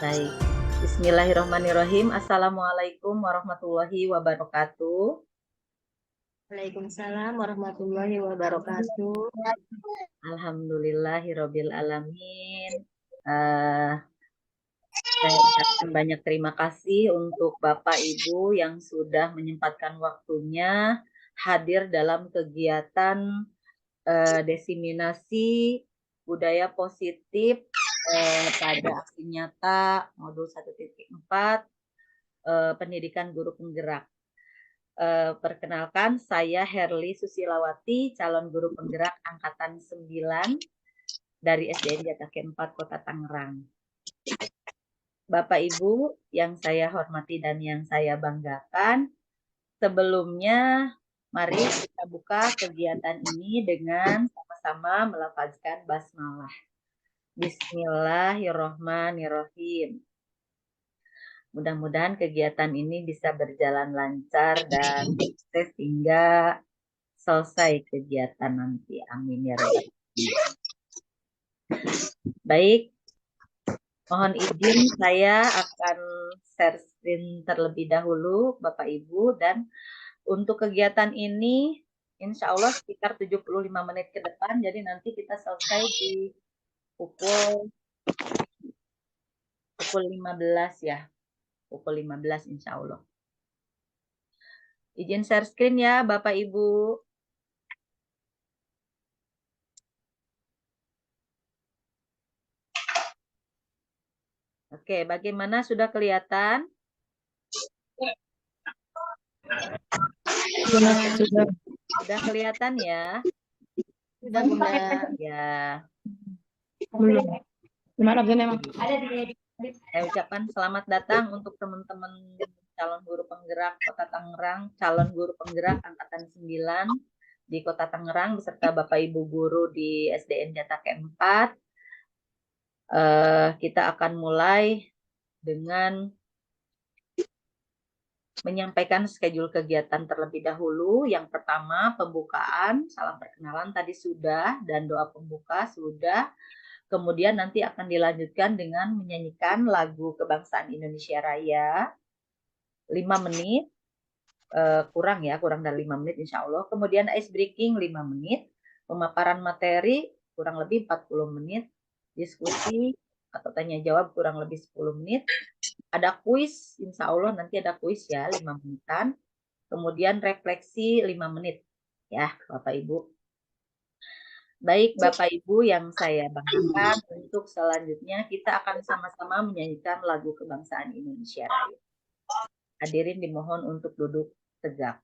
Baik. Bismillahirrahmanirrahim. Assalamualaikum warahmatullahi wabarakatuh. Waalaikumsalam warahmatullahi wabarakatuh. Alhamdulillahirabbil alamin. Saya ucapkan banyak terima kasih untuk Bapak Ibu yang sudah menyempatkan waktunya hadir dalam kegiatan diseminasi budaya positif pada aksi nyata modul 1.4 pendidikan guru penggerak. Perkenalkan, saya Herli Susilawati, calon guru penggerak angkatan 9 dari SDN Jatake 4 Kota Tangerang. Bapak Ibu yang saya hormati dan yang saya banggakan, sebelumnya mari kita buka kegiatan ini dengan sama-sama melafazkan basmalah. Bismillahirrahmanirrahim. Mudah-mudahan kegiatan ini bisa berjalan lancar dan sukses hingga selesai kegiatan nanti. Amin ya Rabbal alamin. Baik, mohon izin saya akan share screen terlebih dahulu Bapak Ibu, dan untuk kegiatan ini insya Allah sekitar 75 menit ke depan, jadi nanti kita selesai di pukul 15 ya. Pukul 15 insya Allah. Izin share screen ya Bapak Ibu. Oke, bagaimana, sudah kelihatan? Sudah kelihatan ya? Sudah, Bunda. Ya. Belum. Gimana memang? Saya ucapkan selamat datang untuk teman-teman calon guru penggerak Kota Tangerang, calon guru penggerak angkatan 9 di Kota Tangerang beserta Bapak Ibu guru di SDN Jatake 4. Kita akan mulai dengan menyampaikan schedule kegiatan terlebih dahulu. Yang pertama, pembukaan, salam perkenalan tadi sudah, dan doa pembuka sudah. Kemudian nanti akan dilanjutkan dengan menyanyikan lagu Kebangsaan Indonesia Raya 5 menit, kurang dari 5 menit insya Allah. Kemudian ice breaking 5 menit, pemaparan materi kurang lebih 40 menit, diskusi atau tanya jawab kurang lebih 10 menit, ada kuis, insya Allah nanti ada kuis ya 5 menitan, kemudian refleksi 5 menit ya Bapak Ibu. Baik Bapak Ibu yang saya banggakan, untuk selanjutnya kita akan sama-sama menyanyikan lagu Kebangsaan Indonesia Raya. Hadirin dimohon untuk duduk tegak.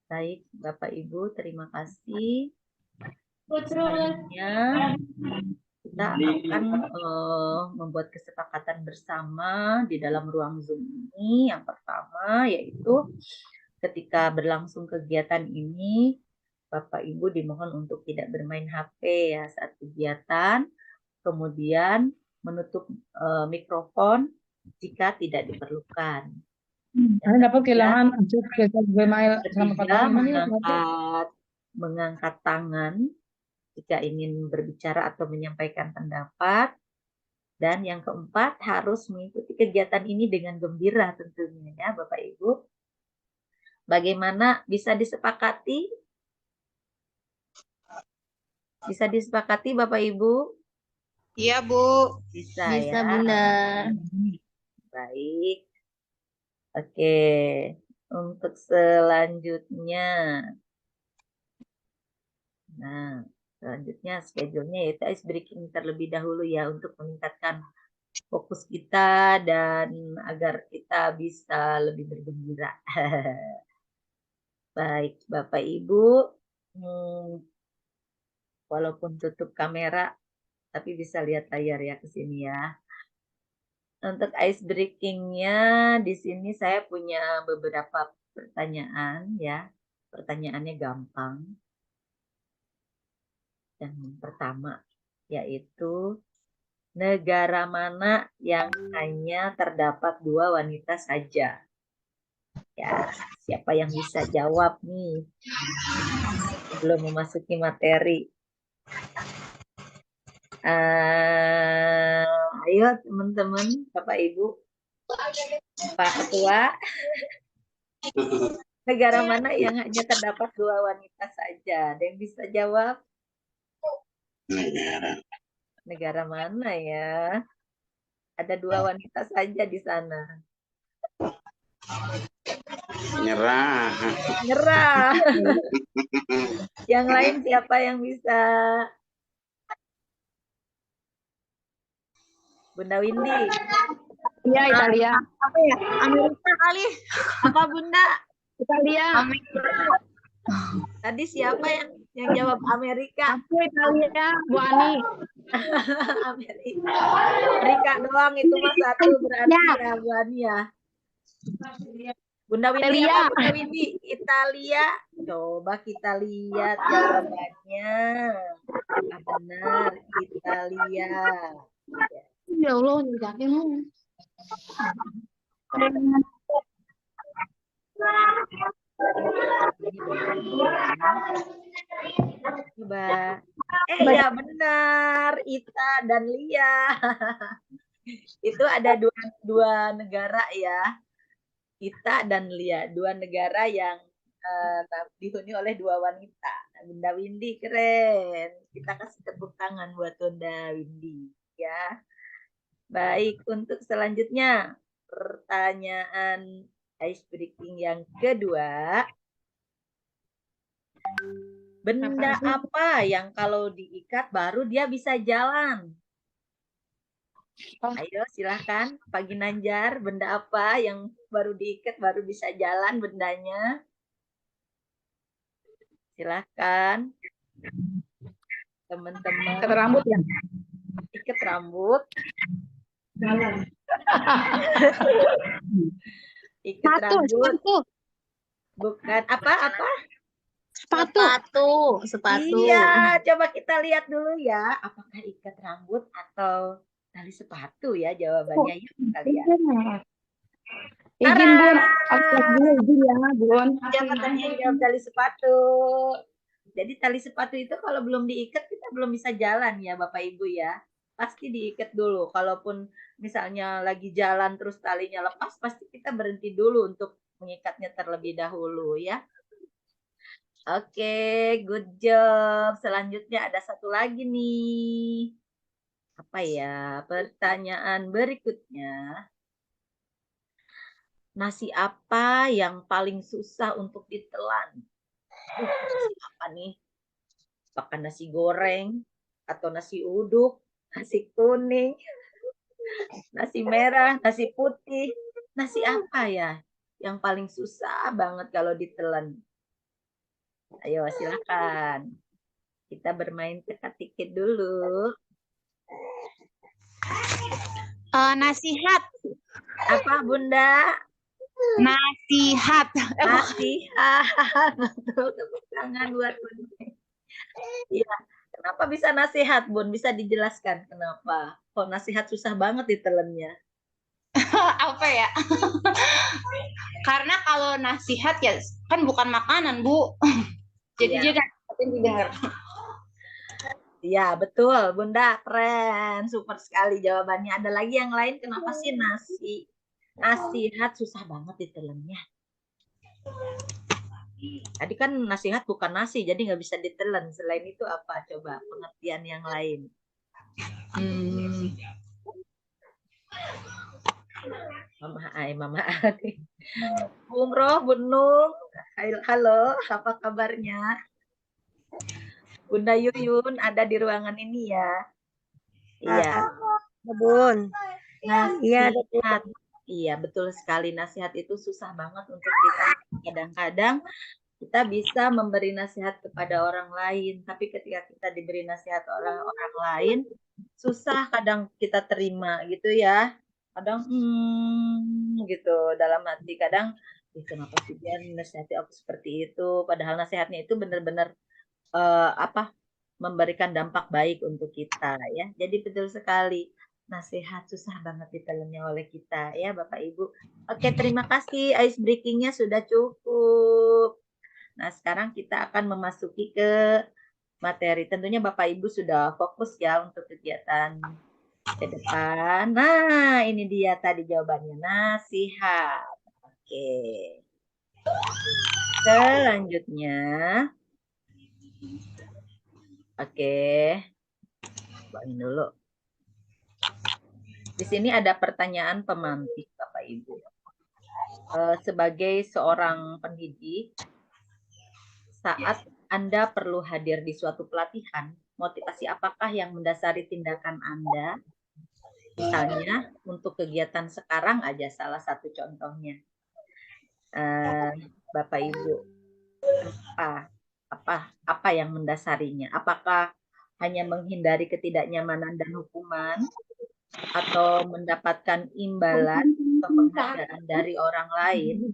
Baik, Bapak Ibu, terima kasih. Selanjutnya kita akan membuat kesepakatan bersama di dalam ruang Zoom ini. Yang pertama yaitu ketika berlangsung kegiatan ini, Bapak Ibu dimohon untuk tidak bermain HP ya saat kegiatan, kemudian menutup mikrofon jika tidak diperlukan. Karena dapat kehilangan akses ke Gmail sama Ketiga, Pak. mengangkat tangan jika ingin berbicara atau menyampaikan pendapat. Dan yang keempat, harus mengikuti kegiatan ini dengan gembira tentunya ya Bapak Ibu. Bagaimana bisa disepakati? Bisa disepakati Bapak Ibu? Iya, Bu. Bisa Bisa, ya. Bunda. Baik. Oke. Untuk selanjutnya. Nah, selanjutnya schedule-nya yaitu ice breaking terlebih dahulu ya untuk meningkatkan fokus kita dan agar kita bisa lebih bergembira. Baik, Bapak Ibu, walaupun tutup kamera, tapi bisa lihat layar ya ke sini ya. Untuk ice breaking-nya di sini saya punya beberapa pertanyaan ya. Pertanyaannya gampang. Yang pertama yaitu negara mana yang hanya terdapat 2 wanita saja? Ya, siapa yang bisa jawab nih? Sebelum memasuki materi. Ayo teman-teman, Bapak Ibu, Pak Ketua. Negara mana yang hanya terdapat 2 wanita saja? Ada yang bisa jawab? Negara mana ya? Ada 2 wanita saja di sana. Nyerah. Nyerah. Yang lain siapa yang bisa? Bunda Windy. Iya, Italia. Apa ya? Amerika kali. Apa Bunda? Italia. Tadi siapa yang jawab Amerika? Aku Italia, Bu Ani. Amerika doang itu mah satu berarti ya Bu Ani ya. Bunda Windy apa Bunda Windy? Italia. Coba kita lihat jawabannya. Benar, Italia. Ya Allah, nyudahin. Coba. Ya benar, Ita dan Lia. Itu ada dua negara ya. Ita dan Lia, 2 negara yang dihuni oleh 2 wanita. Bunda Windy keren. Kita kasih tepuk tangan buat Bunda Windy ya. Baik, untuk selanjutnya pertanyaan ice breaking yang kedua. Benda apa yang kalau diikat baru dia bisa jalan? Ayo silahkan Pak Ginanjar, benda apa yang baru diikat baru bisa jalan bendanya? Silahkan teman-teman. Ikat rambut ya? Ikat rambut. Ikat rambut. Sepatu. Bukan apa? Sepatu. Iya, coba kita lihat dulu ya. Apakah ikat rambut atau tali sepatu ya jawabannya ya kita lihat. Izin Bun, izin ya Bun. Siapa tadi yang jawab tali sepatu? Jadi tali sepatu itu kalau belum diikat kita belum bisa jalan ya Bapak Ibu ya. Pasti diikat dulu. Kalaupun misalnya lagi jalan terus talinya lepas, pasti kita berhenti dulu untuk mengikatnya terlebih dahulu ya. Oke, good job. Selanjutnya ada satu lagi nih. Apa ya? Pertanyaan berikutnya. Nasi apa yang paling susah untuk ditelan? Nasi apa nih? Apakah nasi goreng atau nasi uduk, nasi kuning, nasi merah, nasi putih, nasi apa ya yang paling susah banget kalau ditelan? Ayo silakan. Kita bermain teka-teki dulu. Nasihat. Apa Bunda? Nasihat. Nasihat. Betul, tepuk tangan buat Bunda. Iya. Kenapa bisa nasihat, Bun? Bisa dijelaskan kenapa? Kok nasihat susah banget ditelennya? Apa ya? Karena kalau nasihat ya kan bukan makanan, Bu. Jadi Iya. dia dapetin didengar. Iya, betul, Bunda. Keren. Super sekali jawabannya. Ada lagi yang lain? Kenapa sih nasihat susah banget ditelennya? Tadi kan nasihat bukan nasi, jadi nggak bisa ditelen. Selain itu apa? Coba pengertian yang lain. Mama Ai. Bung Roh, Bunung. Halo, apa kabarnya? Bunda Yuyun ada di ruangan ini ya. Iya. Bun. Nasihat. Iya, betul sekali. Nasihat itu susah banget untuk kita. Kadang-kadang kita bisa memberi nasihat kepada orang lain, tapi ketika kita diberi nasihat orang lain, susah kadang kita terima gitu ya. Kadang gitu dalam hati. Kadang kenapa sih dia nasihati aku seperti itu? Padahal nasihatnya itu benar-benar memberikan dampak baik untuk kita ya. Jadi betul sekali. Nasihat susah banget ditelennya oleh kita ya Bapak Ibu. Oke, terima kasih. Ice breakingnya sudah cukup. Nah, sekarang kita akan memasuki ke materi. Tentunya Bapak Ibu sudah fokus ya untuk kegiatan ke depan. Nah, ini dia tadi jawabannya. Nasihat. Oke. Selanjutnya. Oke. Buangin dulu. Di sini ada pertanyaan pemantik, Bapak Ibu. Sebagai seorang pendidik, saat Anda perlu hadir di suatu pelatihan, motivasi apakah yang mendasari tindakan Anda? Misalnya, untuk kegiatan sekarang aja salah satu contohnya. Bapak Ibu, apa yang mendasarinya? Apakah hanya menghindari ketidaknyamanan dan hukuman? Atau mendapatkan imbalan atau penghargaan dari orang lain,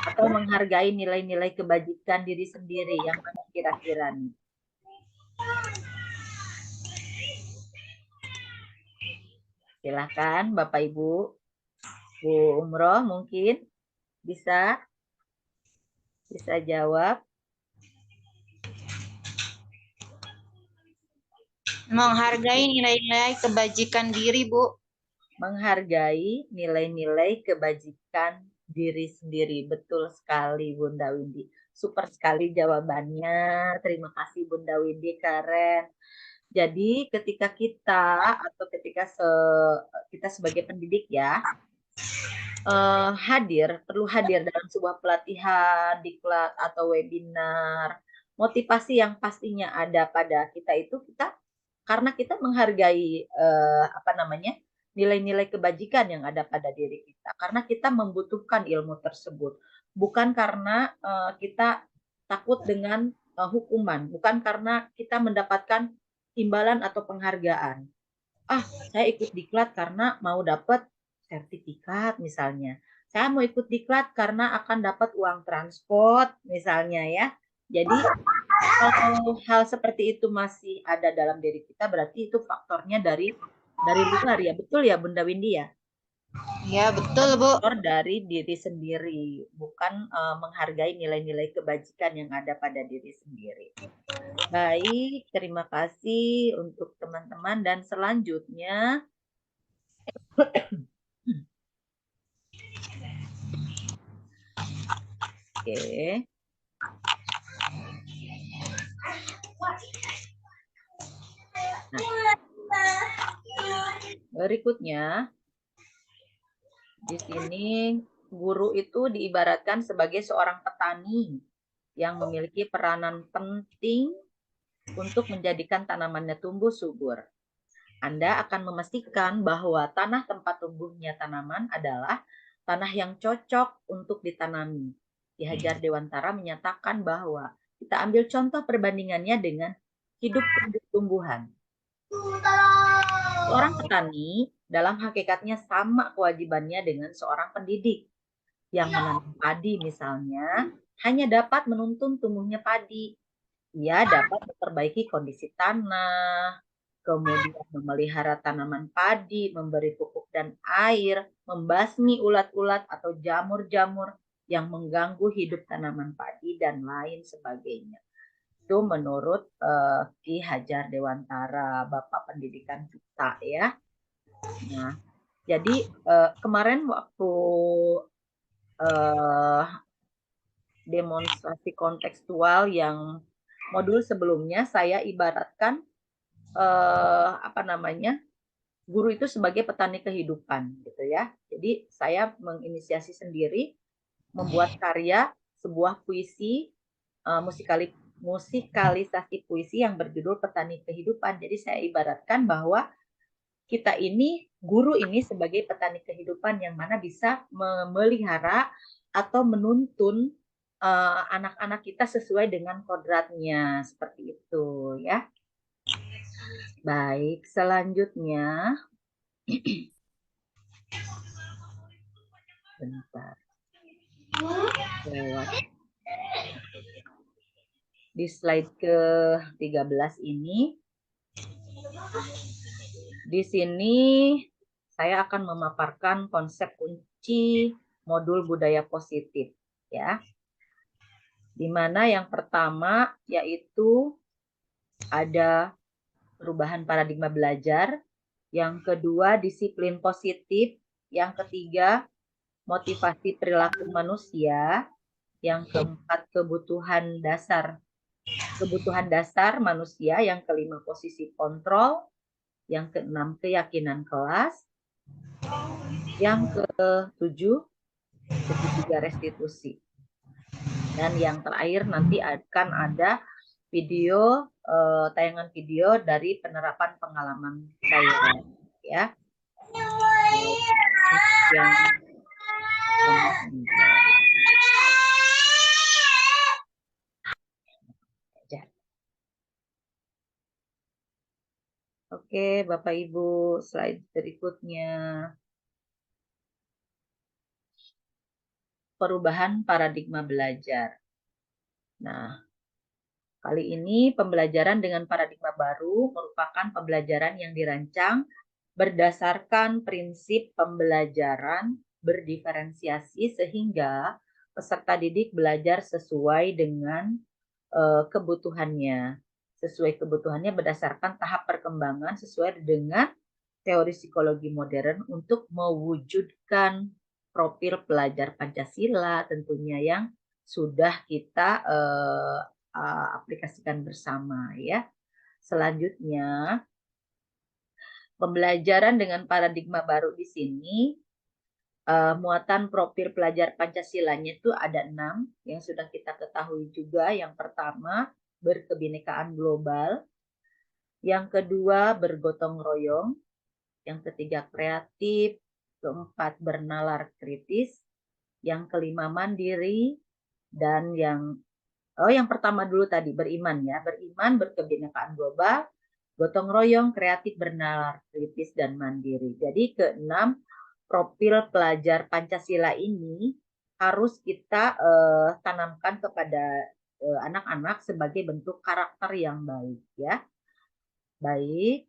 atau menghargai nilai-nilai kebajikan diri sendiri, yang mana kira-kira nih? Silakan Bapak Ibu. Bu Umroh mungkin bisa jawab. Menghargai nilai-nilai kebajikan diri, Bu. Menghargai nilai-nilai kebajikan diri sendiri. Betul sekali Bunda Windy. Super sekali jawabannya. Terima kasih Bunda Windy, keren. Jadi ketika kita sebagai pendidik ya, perlu hadir dalam sebuah pelatihan, diklat atau webinar, motivasi yang pastinya ada pada kita itu karena kita menghargai nilai-nilai kebajikan yang ada pada diri kita, karena kita membutuhkan ilmu tersebut, bukan karena kita takut dengan hukuman, bukan karena kita mendapatkan imbalan atau penghargaan. Saya ikut diklat karena mau dapat sertifikat misalnya. Saya mau ikut diklat karena akan dapat uang transport misalnya ya. Jadi kalau hal seperti itu masih ada dalam diri kita, berarti itu faktornya dari luar ya. Betul ya Bunda Windy ya? Ya, betul, Bu. Faktor dari diri sendiri, bukan menghargai nilai-nilai kebajikan yang ada pada diri sendiri. Baik, terima kasih untuk teman-teman, dan selanjutnya oke. Nah, berikutnya di sini guru itu diibaratkan sebagai seorang petani yang memiliki peranan penting untuk menjadikan tanamannya tumbuh subur. Anda akan memastikan bahwa tanah tempat tumbuhnya tanaman adalah tanah yang cocok untuk ditanami. Ki Hajar Dewantara menyatakan bahwa kita ambil contoh perbandingannya dengan hidup tumbuh-tumbuhan. Seorang petani dalam hakikatnya sama kewajibannya dengan seorang pendidik. Yang menanam padi misalnya hanya dapat menuntun tumbuhnya padi. Ia dapat memperbaiki kondisi tanah, kemudian memelihara tanaman padi, memberi pupuk dan air, membasmi ulat-ulat atau jamur-jamur yang mengganggu hidup tanaman padi, dan lain sebagainya. Itu menurut Ki Hajar Dewantara, Bapak Pendidikan kita ya. Nah, jadi kemarin waktu demonstrasi kontekstual yang modul sebelumnya, saya ibaratkan guru itu sebagai petani kehidupan gitu ya. Jadi saya menginisiasi sendiri membuat karya sebuah puisi, musikalisasi puisi yang berjudul Petani Kehidupan. Jadi saya ibaratkan bahwa kita ini, guru ini sebagai petani kehidupan yang mana bisa memelihara atau menuntun anak-anak kita sesuai dengan kodratnya, seperti itu ya. Baik, selanjutnya bentar. Di slide ke-13 ini, di sini saya akan memaparkan konsep kunci modul budaya positif ya. Di mana yang pertama yaitu ada perubahan paradigma belajar, yang kedua disiplin positif, yang ketiga motivasi perilaku manusia, yang keempat kebutuhan dasar manusia, yang kelima posisi kontrol, yang keenam keyakinan kelas, yang ketujuh ketiga restitusi. Dan yang terakhir nanti akan ada video, tayangan video dari penerapan pengalaman saya ya. Oke, Bapak Ibu, slide berikutnya. Perubahan paradigma belajar. Nah, kali ini pembelajaran dengan paradigma baru merupakan pembelajaran yang dirancang berdasarkan prinsip pembelajaran berdiferensiasi sehingga peserta didik belajar sesuai dengan kebutuhannya. Sesuai kebutuhannya berdasarkan tahap perkembangan sesuai dengan teori psikologi modern untuk mewujudkan profil pelajar Pancasila tentunya yang sudah kita aplikasikan bersama ya. Selanjutnya, pembelajaran dengan paradigma baru di sini, muatan profil pelajar Pancasilanya itu ada 6 yang sudah kita ketahui juga. Yang pertama, berkebinekaan global. Yang kedua, bergotong royong. Yang ketiga, kreatif. Keempat, bernalar kritis. Yang kelima, mandiri. Dan yang pertama dulu tadi, beriman ya. Beriman, berkebinekaan global, gotong royong, kreatif, bernalar kritis, dan mandiri. Jadi keenam profil pelajar Pancasila ini harus kita tanamkan kepada anak-anak sebagai bentuk karakter yang baik ya. Baik,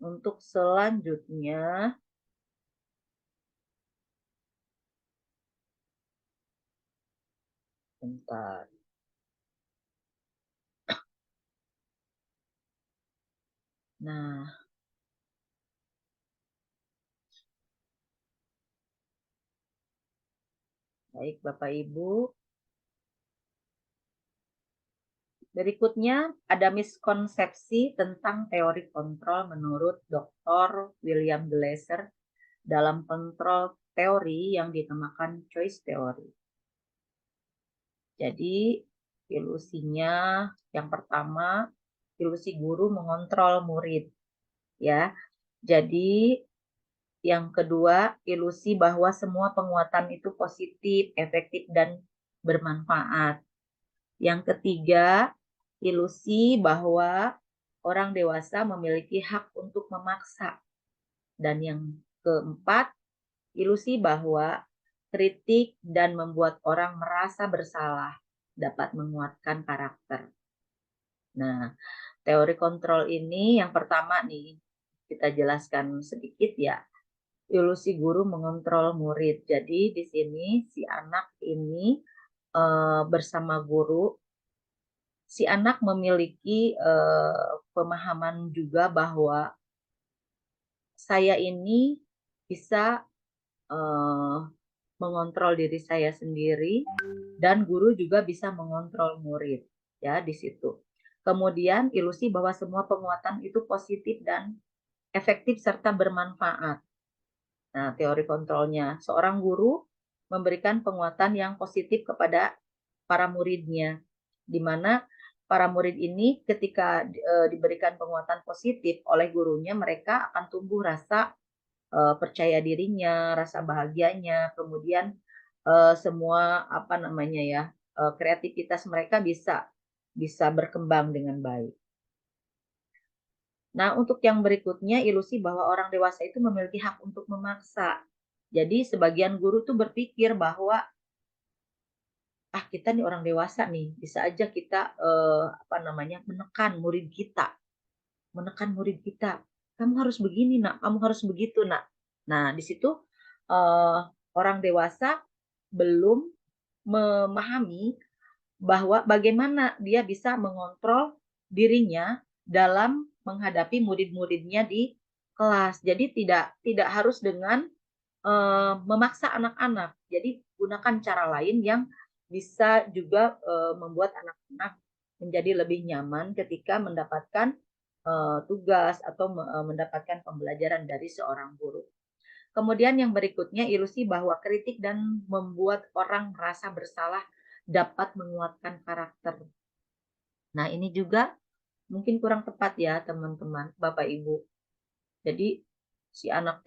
untuk selanjutnya bentar. Nah, baik Bapak Ibu. Berikutnya ada miskonsepsi tentang teori kontrol menurut Dr. William Glasser dalam kontrol teori yang dinamakan choice theory. Jadi ilusinya yang pertama, ilusi guru mengontrol murid ya. Jadi yang kedua, ilusi bahwa semua penguatan itu positif, efektif, dan bermanfaat. Yang ketiga, ilusi bahwa orang dewasa memiliki hak untuk memaksa. Dan yang keempat, ilusi bahwa kritik dan membuat orang merasa bersalah dapat menguatkan karakter. Nah, teori kontrol ini yang pertama nih, kita jelaskan sedikit ya. Ilusi guru mengontrol murid. Jadi di sini si anak ini bersama guru, si anak memiliki pemahaman juga bahwa saya ini bisa mengontrol diri saya sendiri dan guru juga bisa mengontrol murid ya di situ. Kemudian ilusi bahwa semua penguatan itu positif dan efektif serta bermanfaat. Nah, teori kontrolnya, seorang guru memberikan penguatan yang positif kepada para muridnya, di mana para murid ini ketika diberikan penguatan positif oleh gurunya, mereka akan tumbuh rasa percaya dirinya, rasa bahagianya, kemudian semua apa namanya ya, kreativitas mereka bisa berkembang dengan baik. Nah, untuk yang berikutnya, ilusi bahwa orang dewasa itu memiliki hak untuk memaksa. Jadi sebagian guru tuh berpikir bahwa kita nih orang dewasa nih, bisa aja kita menekan murid kita. Menekan murid kita. Kamu harus begini, Nak. Kamu harus begitu, Nak. Nah, di situ orang dewasa belum memahami bahwa bagaimana dia bisa mengontrol dirinya dalam menghadapi murid-muridnya di kelas. Jadi tidak harus dengan memaksa anak-anak. Jadi gunakan cara lain yang bisa juga membuat anak-anak menjadi lebih nyaman ketika mendapatkan tugas atau mendapatkan pembelajaran dari seorang guru. Kemudian yang berikutnya, ilusi bahwa kritik dan membuat orang merasa bersalah dapat menguatkan karakter. Nah, ini juga mungkin kurang tepat ya, teman-teman, Bapak Ibu. Jadi si anak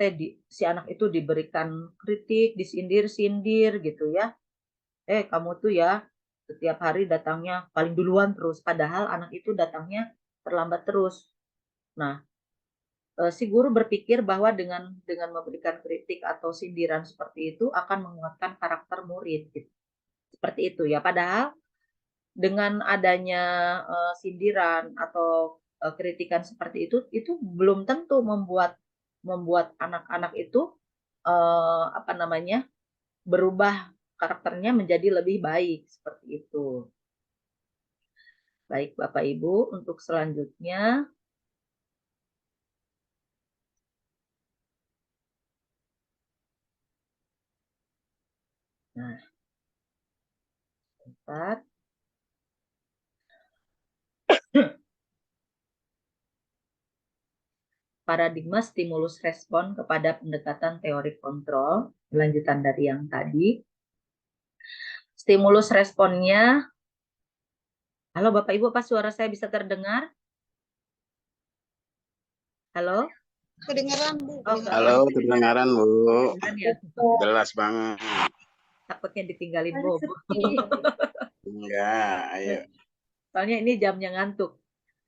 itu diberikan kritik, disindir-sindir gitu ya. Kamu tuh ya setiap hari datangnya paling duluan terus, padahal anak itu datangnya terlambat terus. Nah, si guru berpikir bahwa dengan memberikan kritik atau sindiran seperti itu akan menguatkan karakter murid gitu. Seperti itu ya. Padahal dengan adanya sindiran atau kritikan seperti itu belum tentu membuat anak-anak itu berubah karakternya menjadi lebih baik seperti itu. Baik Bapak Ibu, untuk selanjutnya nah, bentar. Paradigma stimulus respon kepada pendekatan teori kontrol, lanjutan dari yang tadi. Stimulus responnya, halo Bapak Ibu, apa suara saya bisa terdengar? Halo? Kedengaran, Bu. Halo, kedengaran, Bu. Ya? Jelas banget. Takutnya ditinggalin Bobo. Enggak, ayo. Soalnya ini jamnya ngantuk.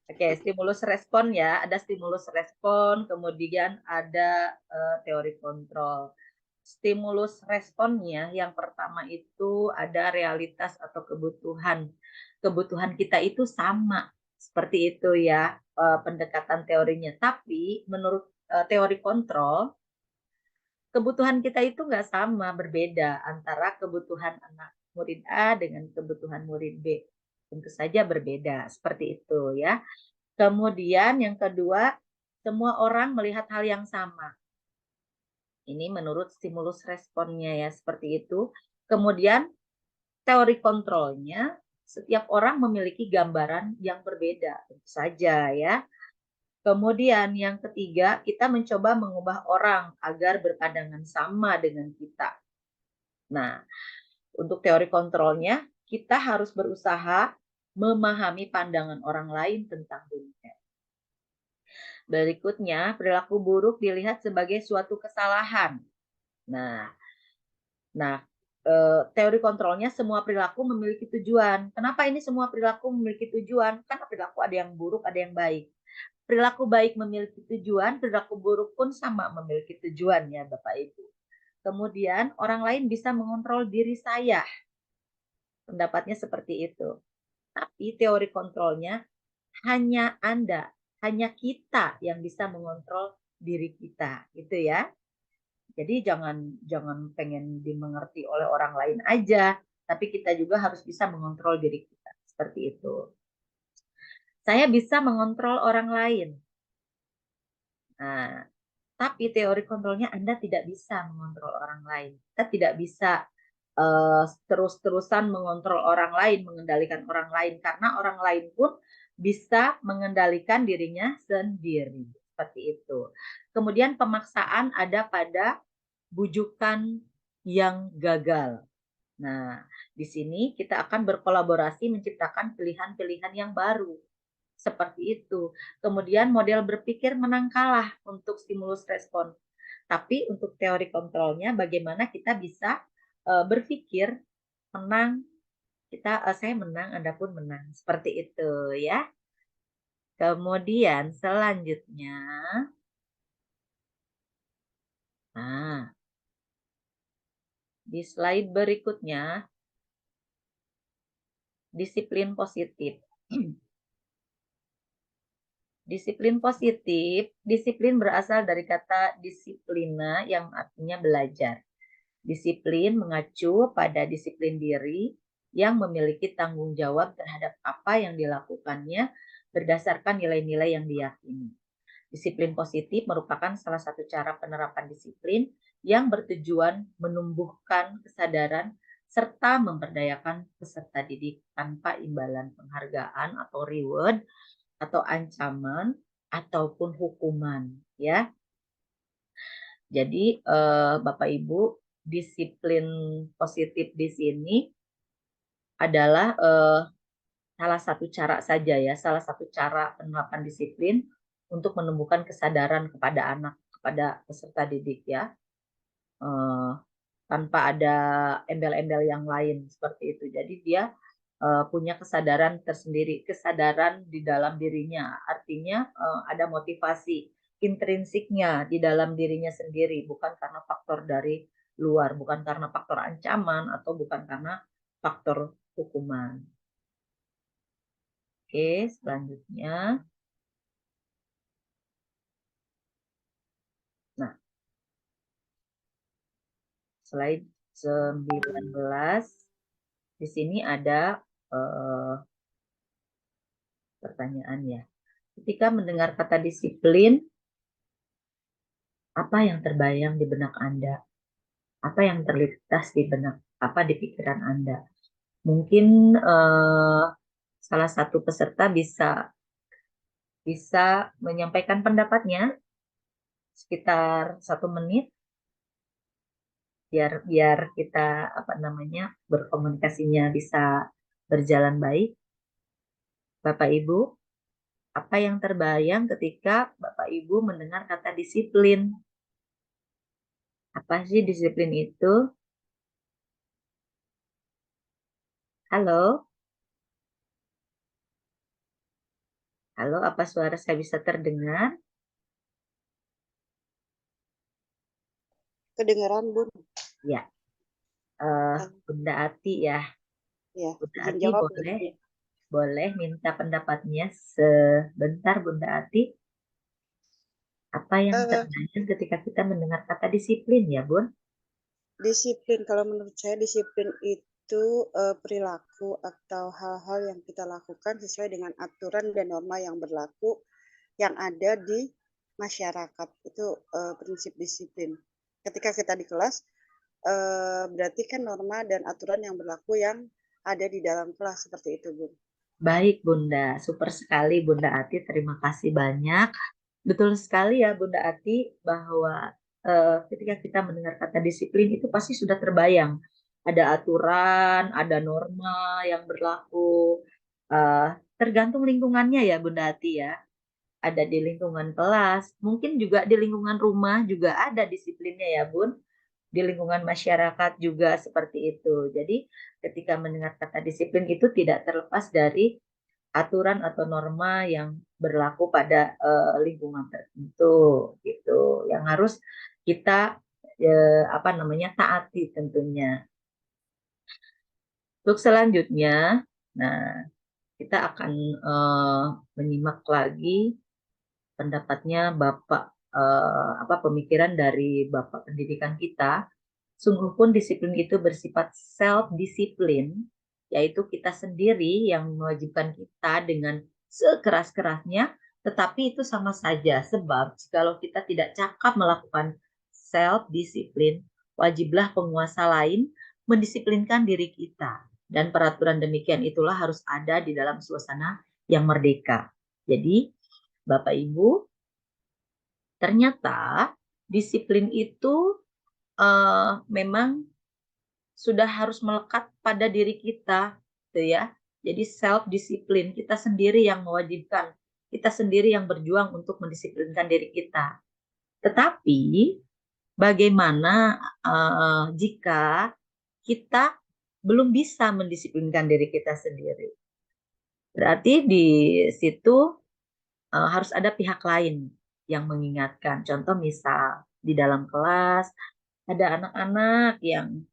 Oke, stimulus respon ya. Ada stimulus respon, kemudian ada teori kontrol. Stimulus responnya yang pertama itu ada realitas atau kebutuhan. Kebutuhan kita itu sama. Seperti itu ya pendekatan teorinya. Tapi menurut teori kontrol, kebutuhan kita itu nggak sama, berbeda antara kebutuhan anak murid A dengan kebutuhan murid B. Tentu saja berbeda, seperti itu ya. Kemudian yang kedua, semua orang melihat hal yang sama. Ini menurut stimulus responnya ya, seperti itu. Kemudian teori kontrolnya, setiap orang memiliki gambaran yang berbeda, tentu saja ya. Kemudian yang ketiga, kita mencoba mengubah orang agar berpandangan sama dengan kita. Nah, untuk teori kontrolnya, kita harus berusaha memahami pandangan orang lain tentang dunia. Berikutnya, perilaku buruk dilihat sebagai suatu kesalahan. Nah, teori kontrolnya semua perilaku memiliki tujuan. Kenapa ini semua perilaku memiliki tujuan? Karena perilaku ada yang buruk, ada yang baik. Perilaku baik memiliki tujuan, perilaku buruk pun sama memiliki tujuan ya Bapak Ibu. Kemudian orang lain bisa mengontrol diri saya. Pendapatnya seperti itu. Tapi teori kontrolnya hanya Anda, hanya kita yang bisa mengontrol diri kita, gitu ya. Jadi jangan pengen dimengerti oleh orang lain aja, tapi kita juga harus bisa mengontrol diri kita. Seperti itu. Saya bisa mengontrol orang lain. Nah, tapi teori kontrolnya Anda tidak bisa mengontrol orang lain. Kita tidak bisa terus-terusan mengontrol orang lain, mengendalikan orang lain, karena orang lain pun bisa mengendalikan dirinya sendiri. Seperti itu. Kemudian pemaksaan ada pada bujukan yang gagal. Nah, di sini kita akan berkolaborasi menciptakan pilihan-pilihan yang baru. Seperti itu. Kemudian model berpikir menang kalah untuk stimulus respon. Tapi untuk teori kontrolnya bagaimana kita bisa berpikir menang, saya menang, Anda pun menang. Seperti itu ya. Kemudian selanjutnya, nah, di slide berikutnya, disiplin positif. Disiplin positif, disiplin berasal dari kata disiplina yang artinya belajar. Disiplin mengacu pada disiplin diri yang memiliki tanggung jawab terhadap apa yang dilakukannya berdasarkan nilai-nilai yang diyakini. Disiplin positif merupakan salah satu cara penerapan disiplin yang bertujuan menumbuhkan kesadaran serta memberdayakan peserta didik tanpa imbalan penghargaan atau reward atau ancaman ataupun hukuman ya. Jadi Bapak Ibu, disiplin positif di sini adalah salah satu cara saja ya, salah satu cara penerapan disiplin untuk menumbuhkan kesadaran kepada anak, kepada peserta didik ya, tanpa ada embel-embel yang lain seperti itu. Jadi dia punya kesadaran tersendiri, kesadaran di dalam dirinya. Artinya ada motivasi intrinsiknya di dalam dirinya sendiri, bukan karena faktor dari luar, bukan karena faktor ancaman atau bukan karena faktor hukuman. Oke, selanjutnya. Nah, slide 19. Di sini ada pertanyaan ya. Ketika mendengar kata disiplin, apa yang terbayang di benak Anda? Apa yang terlintas di benak, di pikiran Anda? Mungkin salah satu peserta bisa menyampaikan pendapatnya sekitar 1 menit biar kita berkomunikasinya bisa berjalan baik. Bapak Ibu, apa yang terbayang ketika Bapak Ibu mendengar kata disiplin? Apa sih disiplin itu? Halo? Halo, apa suara saya bisa terdengar? Kedengaran, Bun. Ya, Bunda Ati ya. Ya, Bunda izin Ati jawab. boleh minta pendapatnya sebentar Bunda Ati. Apa yang terbayang ketika kita mendengar kata disiplin ya Bun? Disiplin, kalau menurut saya disiplin itu perilaku atau hal-hal yang kita lakukan sesuai dengan aturan dan norma yang berlaku yang ada di masyarakat. Itu prinsip disiplin. Ketika kita di kelas, berarti kan norma dan aturan yang berlaku yang ada di dalam kelas, seperti itu, Bun. Baik Bunda, super sekali Bunda Ati, terima kasih banyak. Betul sekali ya Bunda Ati bahwa ketika kita mendengar kata disiplin itu pasti sudah terbayang. Ada aturan, ada norma yang berlaku. Tergantung lingkungannya ya Bunda Ati ya. Ada di lingkungan kelas, mungkin juga di lingkungan rumah juga ada disiplinnya ya Bun. Di lingkungan masyarakat juga seperti itu. Jadi ketika mendengar kata disiplin itu tidak terlepas dari aturan atau norma yang berlaku pada lingkungan tertentu gitu yang harus kita taati tentunya. Untuk selanjutnya, nah kita akan menyimak lagi pendapatnya Bapak pemikiran dari Bapak pendidikan kita. Sungguh pun disiplin itu bersifat self-disiplin, yaitu kita sendiri yang mewajibkan kita dengan sekeras-kerasnya, tetapi itu sama saja, sebab kalau kita tidak cakap melakukan self-disiplin, wajiblah penguasa lain mendisiplinkan diri kita. Dan peraturan demikian itulah harus ada di dalam suasana yang merdeka. Jadi, Bapak Ibu, ternyata disiplin itu memang sudah harus melekat pada diri kita, gitu ya. Jadi self disiplin, kita sendiri yang mewajibkan, kita sendiri yang berjuang untuk mendisiplinkan diri kita. Tetapi bagaimana jika kita belum bisa mendisiplinkan diri kita sendiri? Berarti di situ harus ada pihak lain yang mengingatkan. Contoh misal di dalam kelas ada anak-anak yang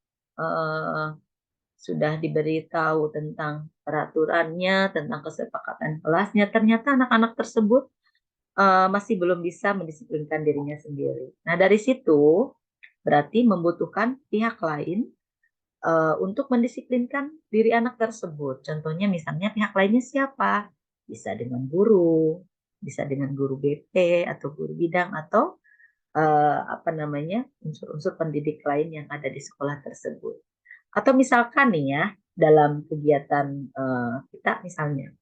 sudah diberitahu tentang peraturannya, tentang kesepakatan kelasnya, ternyata anak-anak tersebut masih belum bisa mendisiplinkan dirinya sendiri. Nah, dari situ berarti membutuhkan pihak lain untuk mendisiplinkan diri anak tersebut. Contohnya misalnya pihak lainnya siapa? Bisa dengan guru, bisa dengan guru BP atau guru bidang atau unsur-unsur pendidik lain yang ada di sekolah tersebut. Atau misalkan nih ya, dalam kegiatan kita misalnya,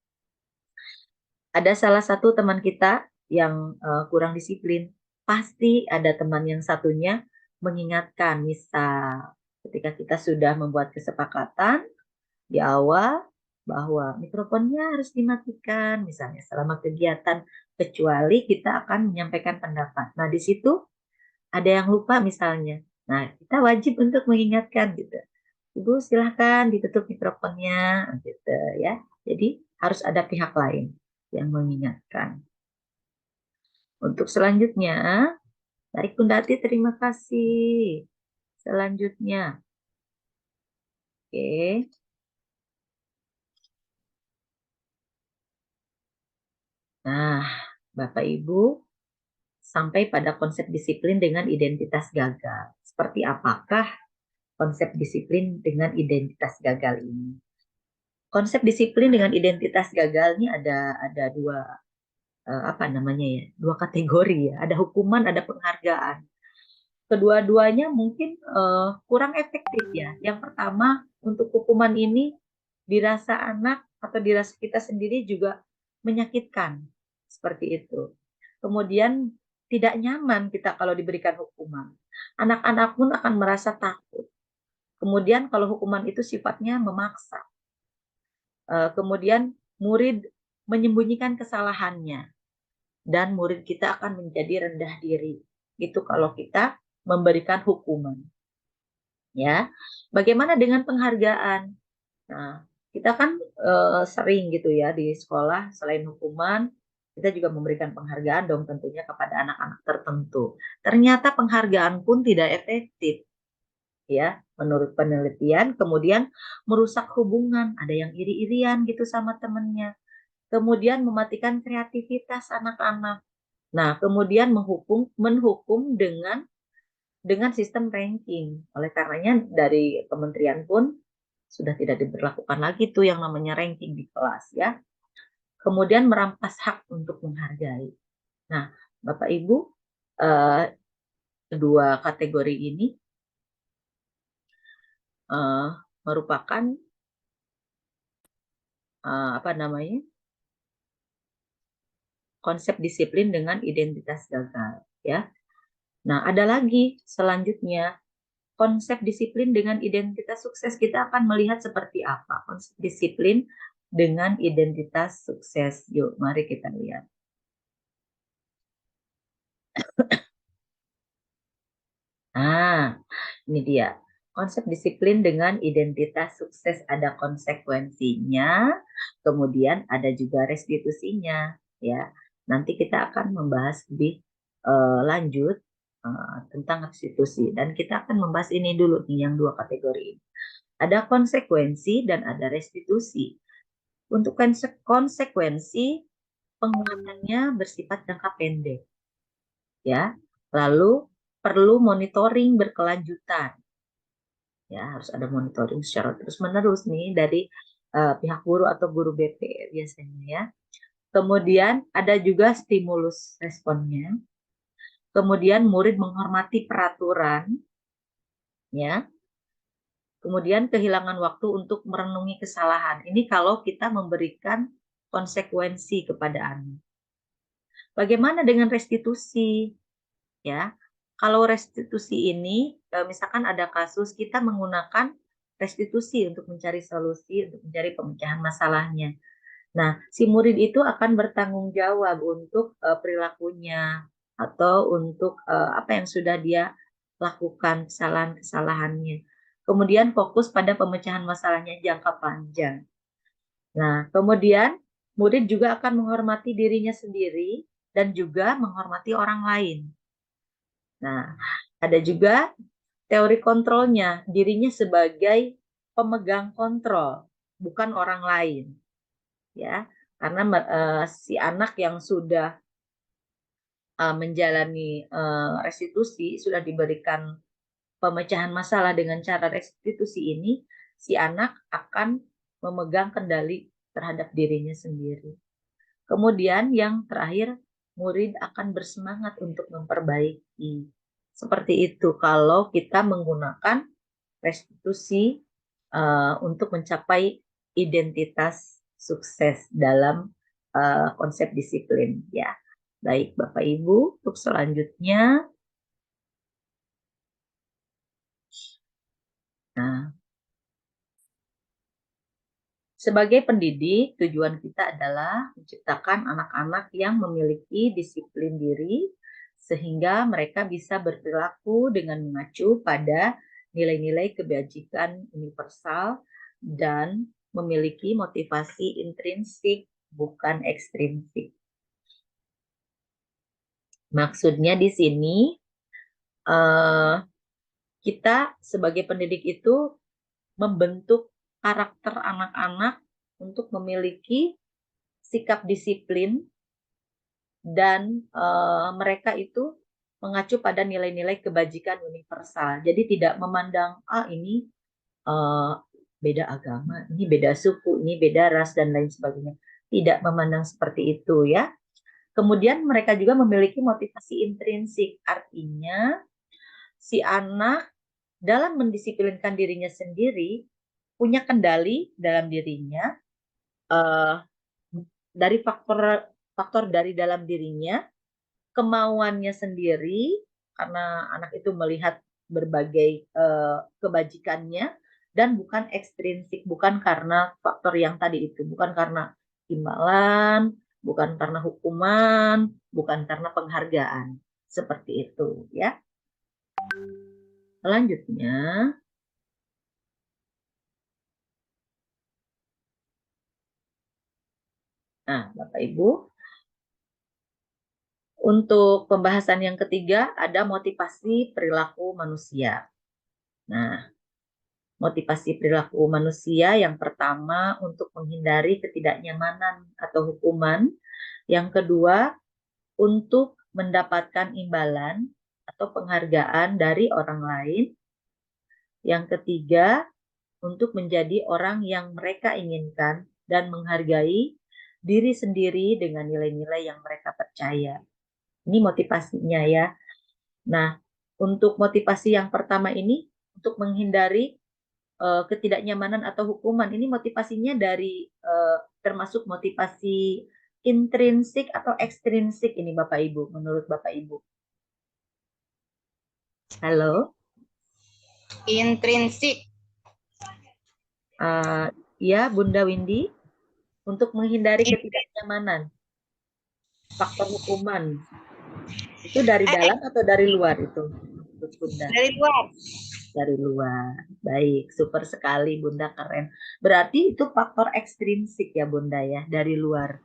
ada salah satu teman kita yang kurang disiplin, pasti ada teman yang satunya mengingatkan, misal ketika kita sudah membuat kesepakatan di awal bahwa mikrofonnya harus dimatikan, misalnya selama kegiatan, kecuali kita akan menyampaikan pendapat. Nah, di situ ada yang lupa misalnya. Nah, kita wajib untuk mengingatkan gitu. Ibu silahkan ditutup mikrofonnya gitu ya. Jadi harus ada pihak lain yang mengingatkan. Untuk selanjutnya, Tarik Kundati terima kasih. Selanjutnya. Oke. Nah, Bapak Ibu sampai pada konsep disiplin dengan identitas gagal. Seperti apakah konsep disiplin dengan identitas gagal ini? Konsep disiplin dengan identitas gagal ini ada dua dua kategori ya. Ada hukuman, ada penghargaan. Kedua-duanya mungkin kurang efektif ya. Yang pertama, untuk hukuman ini dirasa anak atau dirasa kita sendiri juga menyakitkan seperti itu. Kemudian tidak nyaman kita kalau diberikan hukuman. Anak-anak pun akan merasa takut. Kemudian kalau hukuman itu sifatnya memaksa. Kemudian murid menyembunyikan kesalahannya dan murid kita akan menjadi rendah diri. Itu kalau kita memberikan hukuman. Ya. Bagaimana dengan penghargaan? Nah, kita kan sering gitu ya di sekolah selain hukuman kita juga memberikan penghargaan dong tentunya kepada anak-anak tertentu. Ternyata penghargaan pun tidak efektif. Ya, menurut penelitian kemudian merusak hubungan, ada yang iri-irian gitu sama temennya. Kemudian mematikan kreativitas anak-anak. Nah, kemudian menhukum dengan sistem ranking. Oleh karenanya dari kementerian pun sudah tidak diberlakukan lagi tuh yang namanya ranking di kelas ya. Kemudian merampas hak untuk menghargai. Nah, Bapak Ibu, kedua kategori ini merupakan konsep disiplin dengan identitas gagal ya. Nah, ada lagi selanjutnya konsep disiplin dengan identitas sukses. Kita akan melihat seperti apa konsep disiplin dengan identitas sukses. Yuk, mari kita lihat. Nah, ini dia. konsep disiplin dengan identitas sukses ada konsekuensinya, kemudian ada juga restitusinya, ya. Nanti kita akan membahas lebih lanjut tentang restitusi, dan kita akan membahas ini dulu nih, yang dua kategori ini. Ada konsekuensi dan ada restitusi. Untuk konsekuensi, penguatannya bersifat jangka pendek, ya. Lalu perlu monitoring berkelanjutan, ya, harus ada monitoring secara terus-menerus nih dari pihak guru atau guru BP biasanya, ya. Kemudian ada juga stimulus responnya. Kemudian murid menghormati peraturan, ya. Kemudian kehilangan waktu untuk merenungi kesalahan. Ini kalau kita memberikan konsekuensi kepada anak. Bagaimana dengan restitusi? Ya, kalau restitusi ini, misalkan ada kasus kita menggunakan restitusi untuk mencari solusi, untuk mencari pemecahan masalahnya. Nah, si murid itu akan bertanggung jawab untuk perilakunya atau untuk apa yang sudah dia lakukan, kesalahan-kesalahannya. Kemudian fokus pada pemecahan masalahnya jangka panjang. Nah, kemudian murid juga akan menghormati dirinya sendiri dan juga menghormati orang lain. Nah, ada juga teori kontrolnya, dirinya sebagai pemegang kontrol, bukan orang lain. Ya, karena si anak yang sudah menjalani restitusi, sudah diberikan pemecahan masalah dengan cara restitusi ini, si anak akan memegang kendali terhadap dirinya sendiri. Kemudian yang terakhir, murid akan bersemangat untuk memperbaiki. Seperti itu kalau kita menggunakan restitusi untuk mencapai identitas sukses dalam konsep disiplin, ya. Baik Bapak Ibu, untuk selanjutnya. Nah, sebagai pendidik, tujuan kita adalah menciptakan anak-anak yang memiliki disiplin diri sehingga mereka bisa berperilaku dengan mengacu pada nilai-nilai kebajikan universal dan memiliki motivasi intrinsik, bukan ekstrinsik. Maksudnya di sini, kita sebagai pendidik itu membentuk karakter anak-anak untuk memiliki sikap disiplin dan mereka itu mengacu pada nilai-nilai kebajikan universal. Jadi tidak memandang ini beda agama, ini beda suku, ini beda ras dan lain sebagainya. Tidak memandang seperti itu, ya. Kemudian mereka juga memiliki motivasi intrinsik, artinya si anak dalam mendisiplinkan dirinya sendiri punya kendali dalam dirinya dari faktor dari dalam dirinya, kemauannya sendiri karena anak itu melihat berbagai kebajikannya, dan bukan ekstrinsik, bukan karena faktor yang tadi itu, bukan karena imbalan, bukan karena hukuman, bukan karena penghargaan. Seperti itu, ya. Selanjutnya, nah Bapak Ibu, untuk pembahasan yang ketiga ada motivasi perilaku manusia. Nah, motivasi perilaku manusia yang pertama untuk menghindari ketidaknyamanan atau hukuman. Yang kedua, untuk mendapatkan imbalan atau penghargaan dari orang lain. Yang ketiga, untuk menjadi orang yang mereka inginkan dan menghargai diri sendiri dengan nilai-nilai yang mereka percaya. Ini motivasinya, ya. Nah, untuk motivasi yang pertama ini, untuk menghindari ketidaknyamanan atau hukuman, ini motivasinya dari termasuk motivasi intrinsik atau ekstrinsik ini Bapak Ibu, menurut Bapak Ibu? Halo? Intrinsik. Ya, Bunda Windy, untuk menghindari ketidaknyamanan, faktor hukuman, itu dari dalam atau dari luar itu, Bunda? Dari luar. Dari luar. Baik, super sekali Bunda, keren. Berarti itu faktor ekstrinsik ya Bunda ya, dari luar.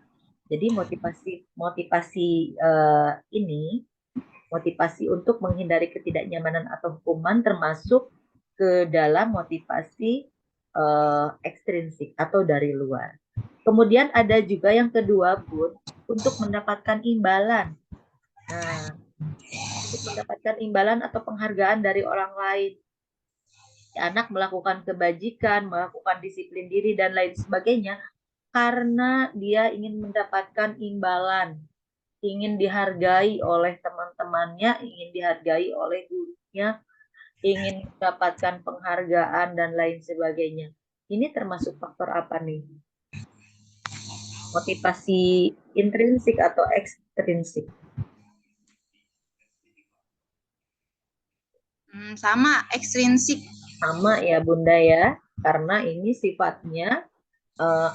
Jadi motivasi ini, motivasi untuk menghindari ketidaknyamanan atau hukuman termasuk ke dalam motivasi ekstrinsik atau dari luar. Kemudian ada juga yang kedua, Bun, untuk mendapatkan imbalan. Nah, untuk mendapatkan imbalan atau penghargaan dari orang lain. Anak melakukan kebajikan, melakukan disiplin diri, dan lain sebagainya, karena dia ingin mendapatkan imbalan, ingin dihargai oleh teman-temannya, ingin dihargai oleh gurunya, ingin mendapatkan penghargaan, dan lain sebagainya. Ini termasuk faktor apa nih? Motivasi intrinsik atau ekstrinsik? Sama, ekstrinsik. Sama ya Bunda ya, karena ini sifatnya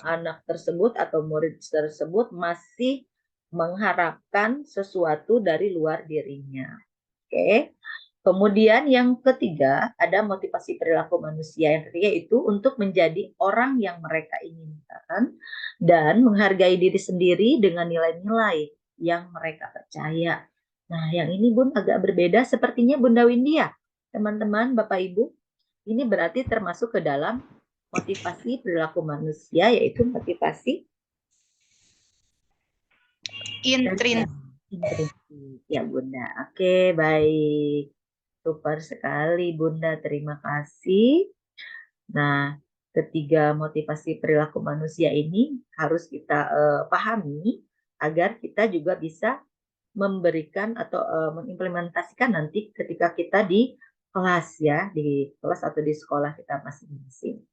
anak tersebut atau murid tersebut masih mengharapkan sesuatu dari luar dirinya. Oke. Kemudian yang ketiga, ada motivasi perilaku manusia. Yang ketiga itu untuk menjadi orang yang mereka inginkan dan menghargai diri sendiri dengan nilai-nilai yang mereka percaya. Nah, yang ini Bun agak berbeda sepertinya Bunda Windia. Teman-teman, Bapak Ibu, ini berarti termasuk ke dalam motivasi perilaku manusia, yaitu motivasi Intrinsik. intrinsik. Ya Bunda, oke baik. Super sekali Bunda, terima kasih. Nah, ketiga motivasi perilaku manusia ini harus kita pahami agar kita juga bisa memberikan atau mengimplementasikan nanti ketika kita di kelas ya, di kelas atau di sekolah kita masing-masing.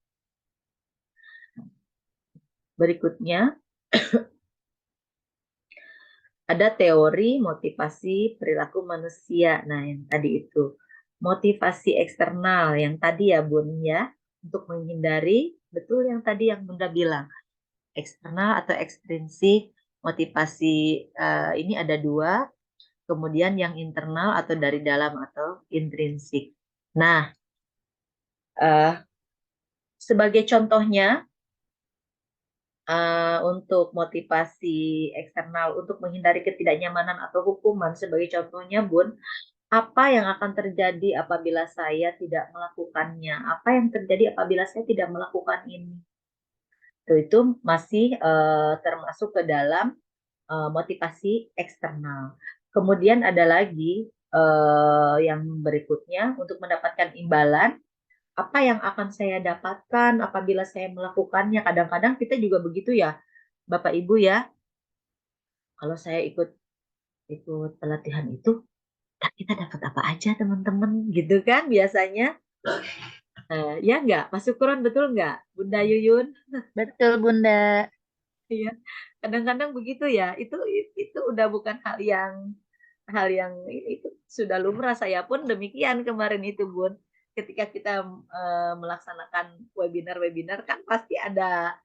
Berikutnya ada teori motivasi perilaku manusia. Nah, yang tadi itu motivasi eksternal yang tadi ya Bun ya, untuk menghindari betul yang tadi yang Bunda bilang, eksternal atau ekstrinsik. Motivasi ini ada dua, kemudian yang internal atau dari dalam atau intrinsik. Nah, sebagai contohnya untuk motivasi eksternal untuk menghindari ketidaknyamanan atau hukuman, sebagai contohnya Bun, apa yang akan terjadi apabila saya tidak melakukannya? Apa yang terjadi apabila saya tidak melakukan ini? Itu masih termasuk ke dalam motivasi eksternal. Kemudian ada lagi yang berikutnya, untuk mendapatkan imbalan, apa yang akan saya dapatkan apabila saya melakukannya? Kadang-kadang kita juga begitu ya, Bapak Ibu ya. Kalau saya ikut pelatihan itu, kita dapat apa aja teman-teman, gitu kan biasanya. Ya nggak? Mas Syukron, betul nggak, Bunda Yuyun? Betul, Bunda. Iya, kadang-kadang begitu ya. Itu udah bukan hal yang itu sudah lumrah. Saya pun demikian kemarin itu Bun. Ketika kita melaksanakan webinar kan pasti ada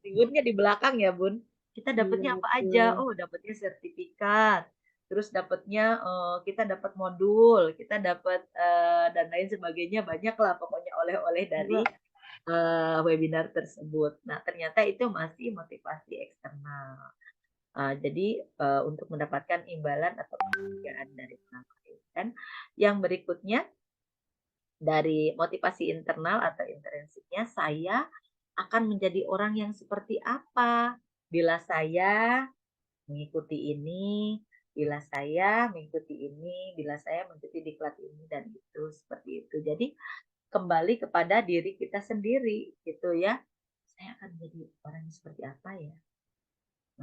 ributnya di belakang ya Bun. Kita dapatnya apa aja? Oh, dapatnya sertifikat. Terus dapatnya kita dapat modul, kita dapat dan lain sebagainya, banyak lah pokoknya oleh-oleh dari webinar tersebut. Nah, ternyata itu masih motivasi eksternal. Jadi untuk mendapatkan imbalan atau penghargaan dari orang lain. Dan yang berikutnya dari motivasi internal atau intrinsiknya, saya akan menjadi orang yang seperti apa bila saya mengikuti ini, bila saya mengikuti ini, bila saya mengikuti diklat ini dan itu, seperti itu. Jadi kembali kepada diri kita sendiri gitu ya. Saya akan menjadi orang yang seperti apa ya?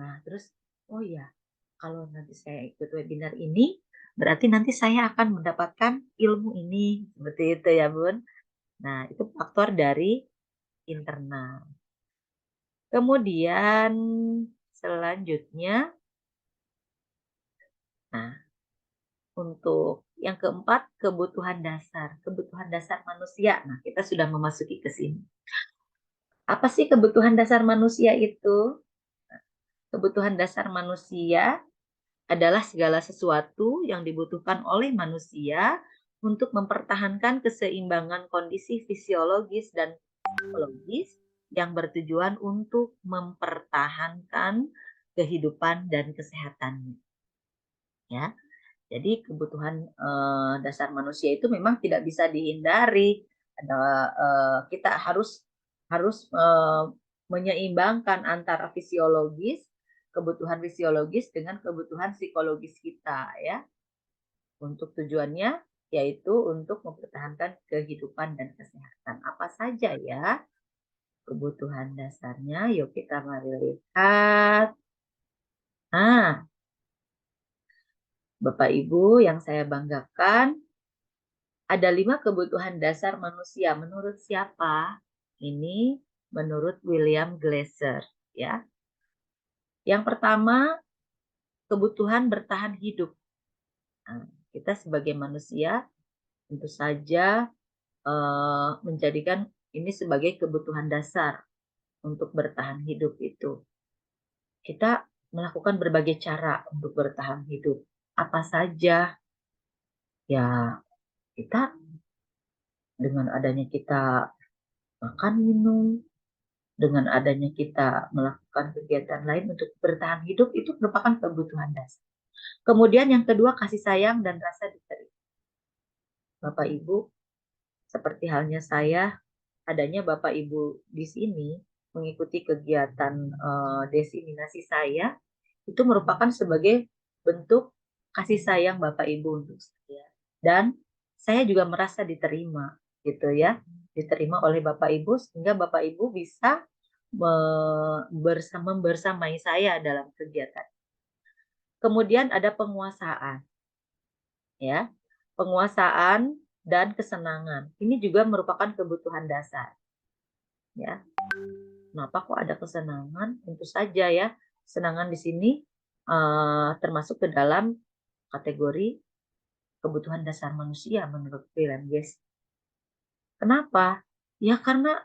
Nah, terus oh ya, kalau nanti saya ikut webinar ini, berarti nanti saya akan mendapatkan ilmu ini. Seperti itu ya, Bun. Nah, itu faktor dari internal. Kemudian selanjutnya, nah, untuk yang keempat, kebutuhan dasar. Kebutuhan dasar manusia. Nah, kita sudah memasuki ke sini. Apa sih kebutuhan dasar manusia itu? Kebutuhan dasar manusia adalah segala sesuatu yang dibutuhkan oleh manusia untuk mempertahankan keseimbangan kondisi fisiologis dan psikologis yang bertujuan untuk mempertahankan kehidupan dan kesehatannya. Ya, jadi kebutuhan dasar manusia itu memang tidak bisa dihindari. Kita harus menyeimbangkan antara kebutuhan fisiologis dengan kebutuhan psikologis kita, ya. Untuk tujuannya yaitu untuk mempertahankan kehidupan dan kesehatan. Apa saja ya kebutuhan dasarnya? Yuk kita mari lihat. Nah, Bapak Ibu yang saya banggakan, ada 5 kebutuhan dasar manusia. Menurut siapa? Ini menurut William Glasser, ya. Yang pertama, kebutuhan bertahan hidup. Nah, kita sebagai manusia tentu saja menjadikan ini sebagai kebutuhan dasar untuk bertahan hidup itu. Kita melakukan berbagai cara untuk bertahan hidup. Apa saja? Ya, kita dengan adanya kita makan, minum, dengan adanya kita melakukan kegiatan lain untuk bertahan hidup, itu merupakan kebutuhan dasar. Kemudian yang kedua, kasih sayang dan rasa diterima. Bapak Ibu, seperti halnya saya, adanya Bapak Ibu di sini mengikuti kegiatan desiminasi saya, itu merupakan sebagai bentuk kasih sayang Bapak Ibu untuk saya. Dan saya juga merasa diterima, gitu ya, diterima oleh Bapak Ibu, sehingga Bapak Ibu bisa membersamai saya dalam kegiatan. Kemudian ada penguasaan, ya, penguasaan dan kesenangan. Ini juga merupakan kebutuhan dasar, ya. Kenapa kok ada kesenangan? Tentu saja ya, kesenangan di sini termasuk ke dalam kategori kebutuhan dasar manusia menurut William Glasser. Kenapa? Ya karena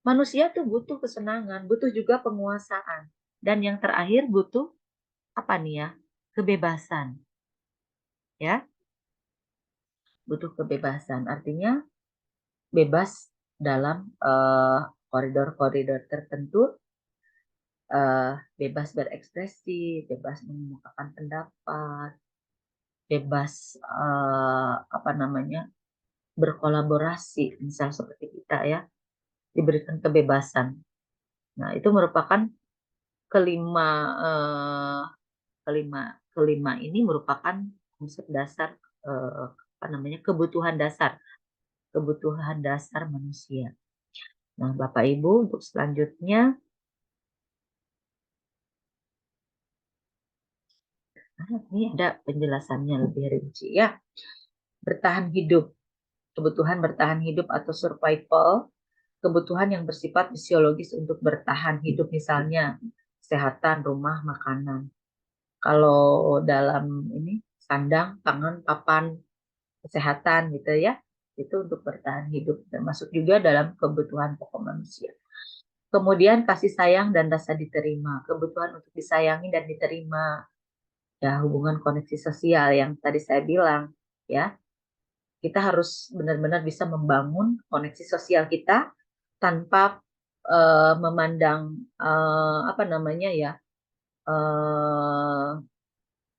manusia tuh butuh kesenangan, butuh juga penguasaan. Dan yang terakhir butuh apa nih ya? Kebebasan. Ya. Butuh kebebasan. Artinya bebas dalam koridor-koridor tertentu, bebas berekspresi, bebas mengemukakan pendapat, bebas berkolaborasi, misal seperti kita ya, diberikan kebebasan. Nah, itu merupakan kelima ini merupakan konsep dasar kebutuhan dasar manusia. Nah, Bapak Ibu, untuk selanjutnya ini ada penjelasannya lebih rinci ya. Bertahan hidup, kebutuhan bertahan hidup atau survival, kebutuhan yang bersifat fisiologis untuk bertahan hidup, misalnya kesehatan, rumah, makanan. Kalau dalam ini sandang, pangan, papan, kesehatan gitu ya, itu untuk bertahan hidup, termasuk juga dalam kebutuhan pokok manusia. Kemudian kasih sayang dan rasa diterima, kebutuhan untuk disayangi dan diterima, ya, hubungan koneksi sosial yang tadi saya bilang, ya. Kita harus benar-benar bisa membangun koneksi sosial kita tanpa memandang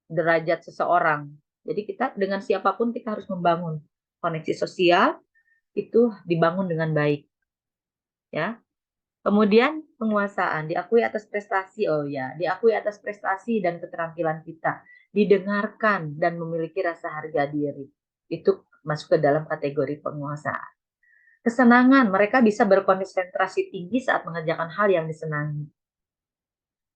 derajat seseorang. Jadi kita dengan siapapun kita harus membangun koneksi sosial, itu dibangun dengan baik, ya. Kemudian penguasaan, diakui atas prestasi, diakui atas prestasi dan keterampilan kita, didengarkan dan memiliki rasa harga diri. Itu masuk ke dalam kategori penguasaan. Kesenangan, mereka bisa berkonsentrasi tinggi saat mengerjakan hal yang disenangi.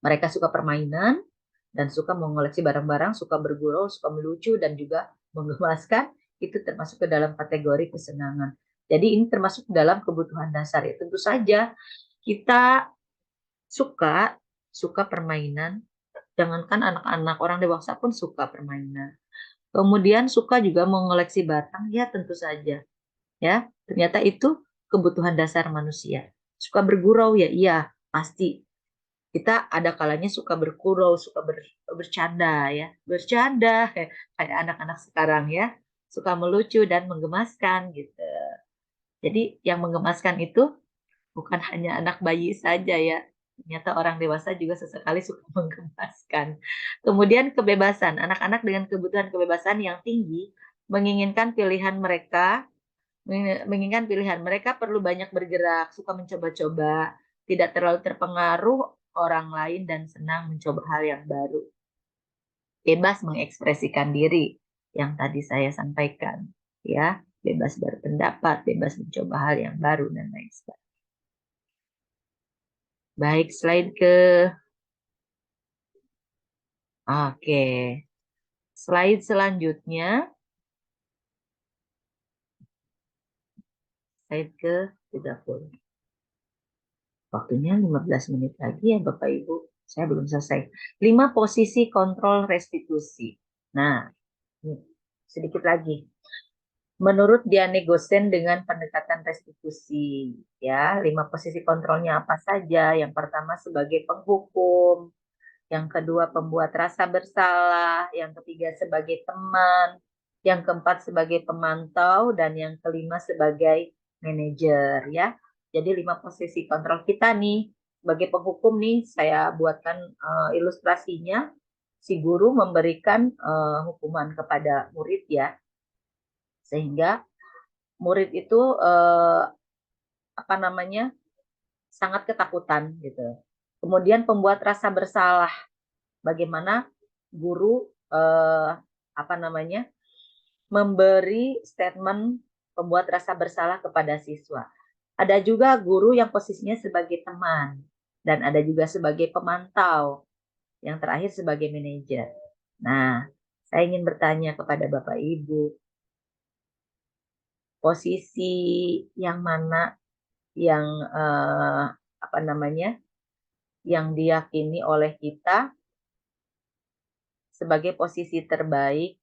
Mereka suka permainan dan suka mengoleksi barang-barang, suka bergurau, suka melucu dan juga menggemaskan. Itu termasuk ke dalam kategori kesenangan. Jadi ini termasuk dalam kebutuhan dasar ya. Tentu saja kita suka permainan, jangankan anak-anak, orang dewasa pun suka permainan. Kemudian suka juga mengoleksi barang, ya tentu saja. Ya, ternyata itu kebutuhan dasar manusia. Suka bergurau ya, iya, pasti. Kita ada kalanya suka bergurau, suka bercanda ya. Bercanda kayak anak-anak sekarang ya. suka melucu dan menggemaskan gitu. Jadi yang menggemaskan itu bukan hanya anak bayi saja ya. Ternyata orang dewasa juga sesekali suka menggemaskan. Kemudian kebebasan. Anak-anak dengan kebutuhan kebebasan yang tinggi menginginkan pilihan mereka, perlu banyak bergerak, suka mencoba-coba, tidak terlalu terpengaruh orang lain dan senang mencoba hal yang baru. Bebas mengekspresikan diri yang tadi saya sampaikan, ya, bebas berpendapat, bebas mencoba hal yang baru dan lain sebagainya. Baik, slide ke Oke. Slide selanjutnya. Slide ke 30. Waktunya 15 menit lagi ya Bapak Ibu. Saya belum selesai. 5 posisi kontrol restitusi. Nah, sedikit lagi. Menurut Diane Gosen dengan pendekatan restitusi, ya, 5 posisi kontrolnya apa saja? Yang pertama sebagai penghukum, yang kedua pembuat rasa bersalah, yang ketiga sebagai teman, yang keempat sebagai pemantau, dan yang kelima sebagai manajer, ya. Jadi 5 posisi kontrol kita nih. Sebagai penghukum nih, saya buatkan ilustrasinya. Si guru memberikan hukuman kepada murid ya, sehingga murid itu sangat ketakutan gitu. Kemudian pembuat rasa bersalah, bagaimana guru memberi statement pembuat rasa bersalah kepada siswa. Ada juga guru yang posisinya sebagai teman, dan ada juga sebagai pemantau, yang terakhir sebagai manajer. Nah, saya ingin bertanya kepada Bapak Ibu, posisi yang mana yang yang diyakini oleh kita sebagai posisi terbaik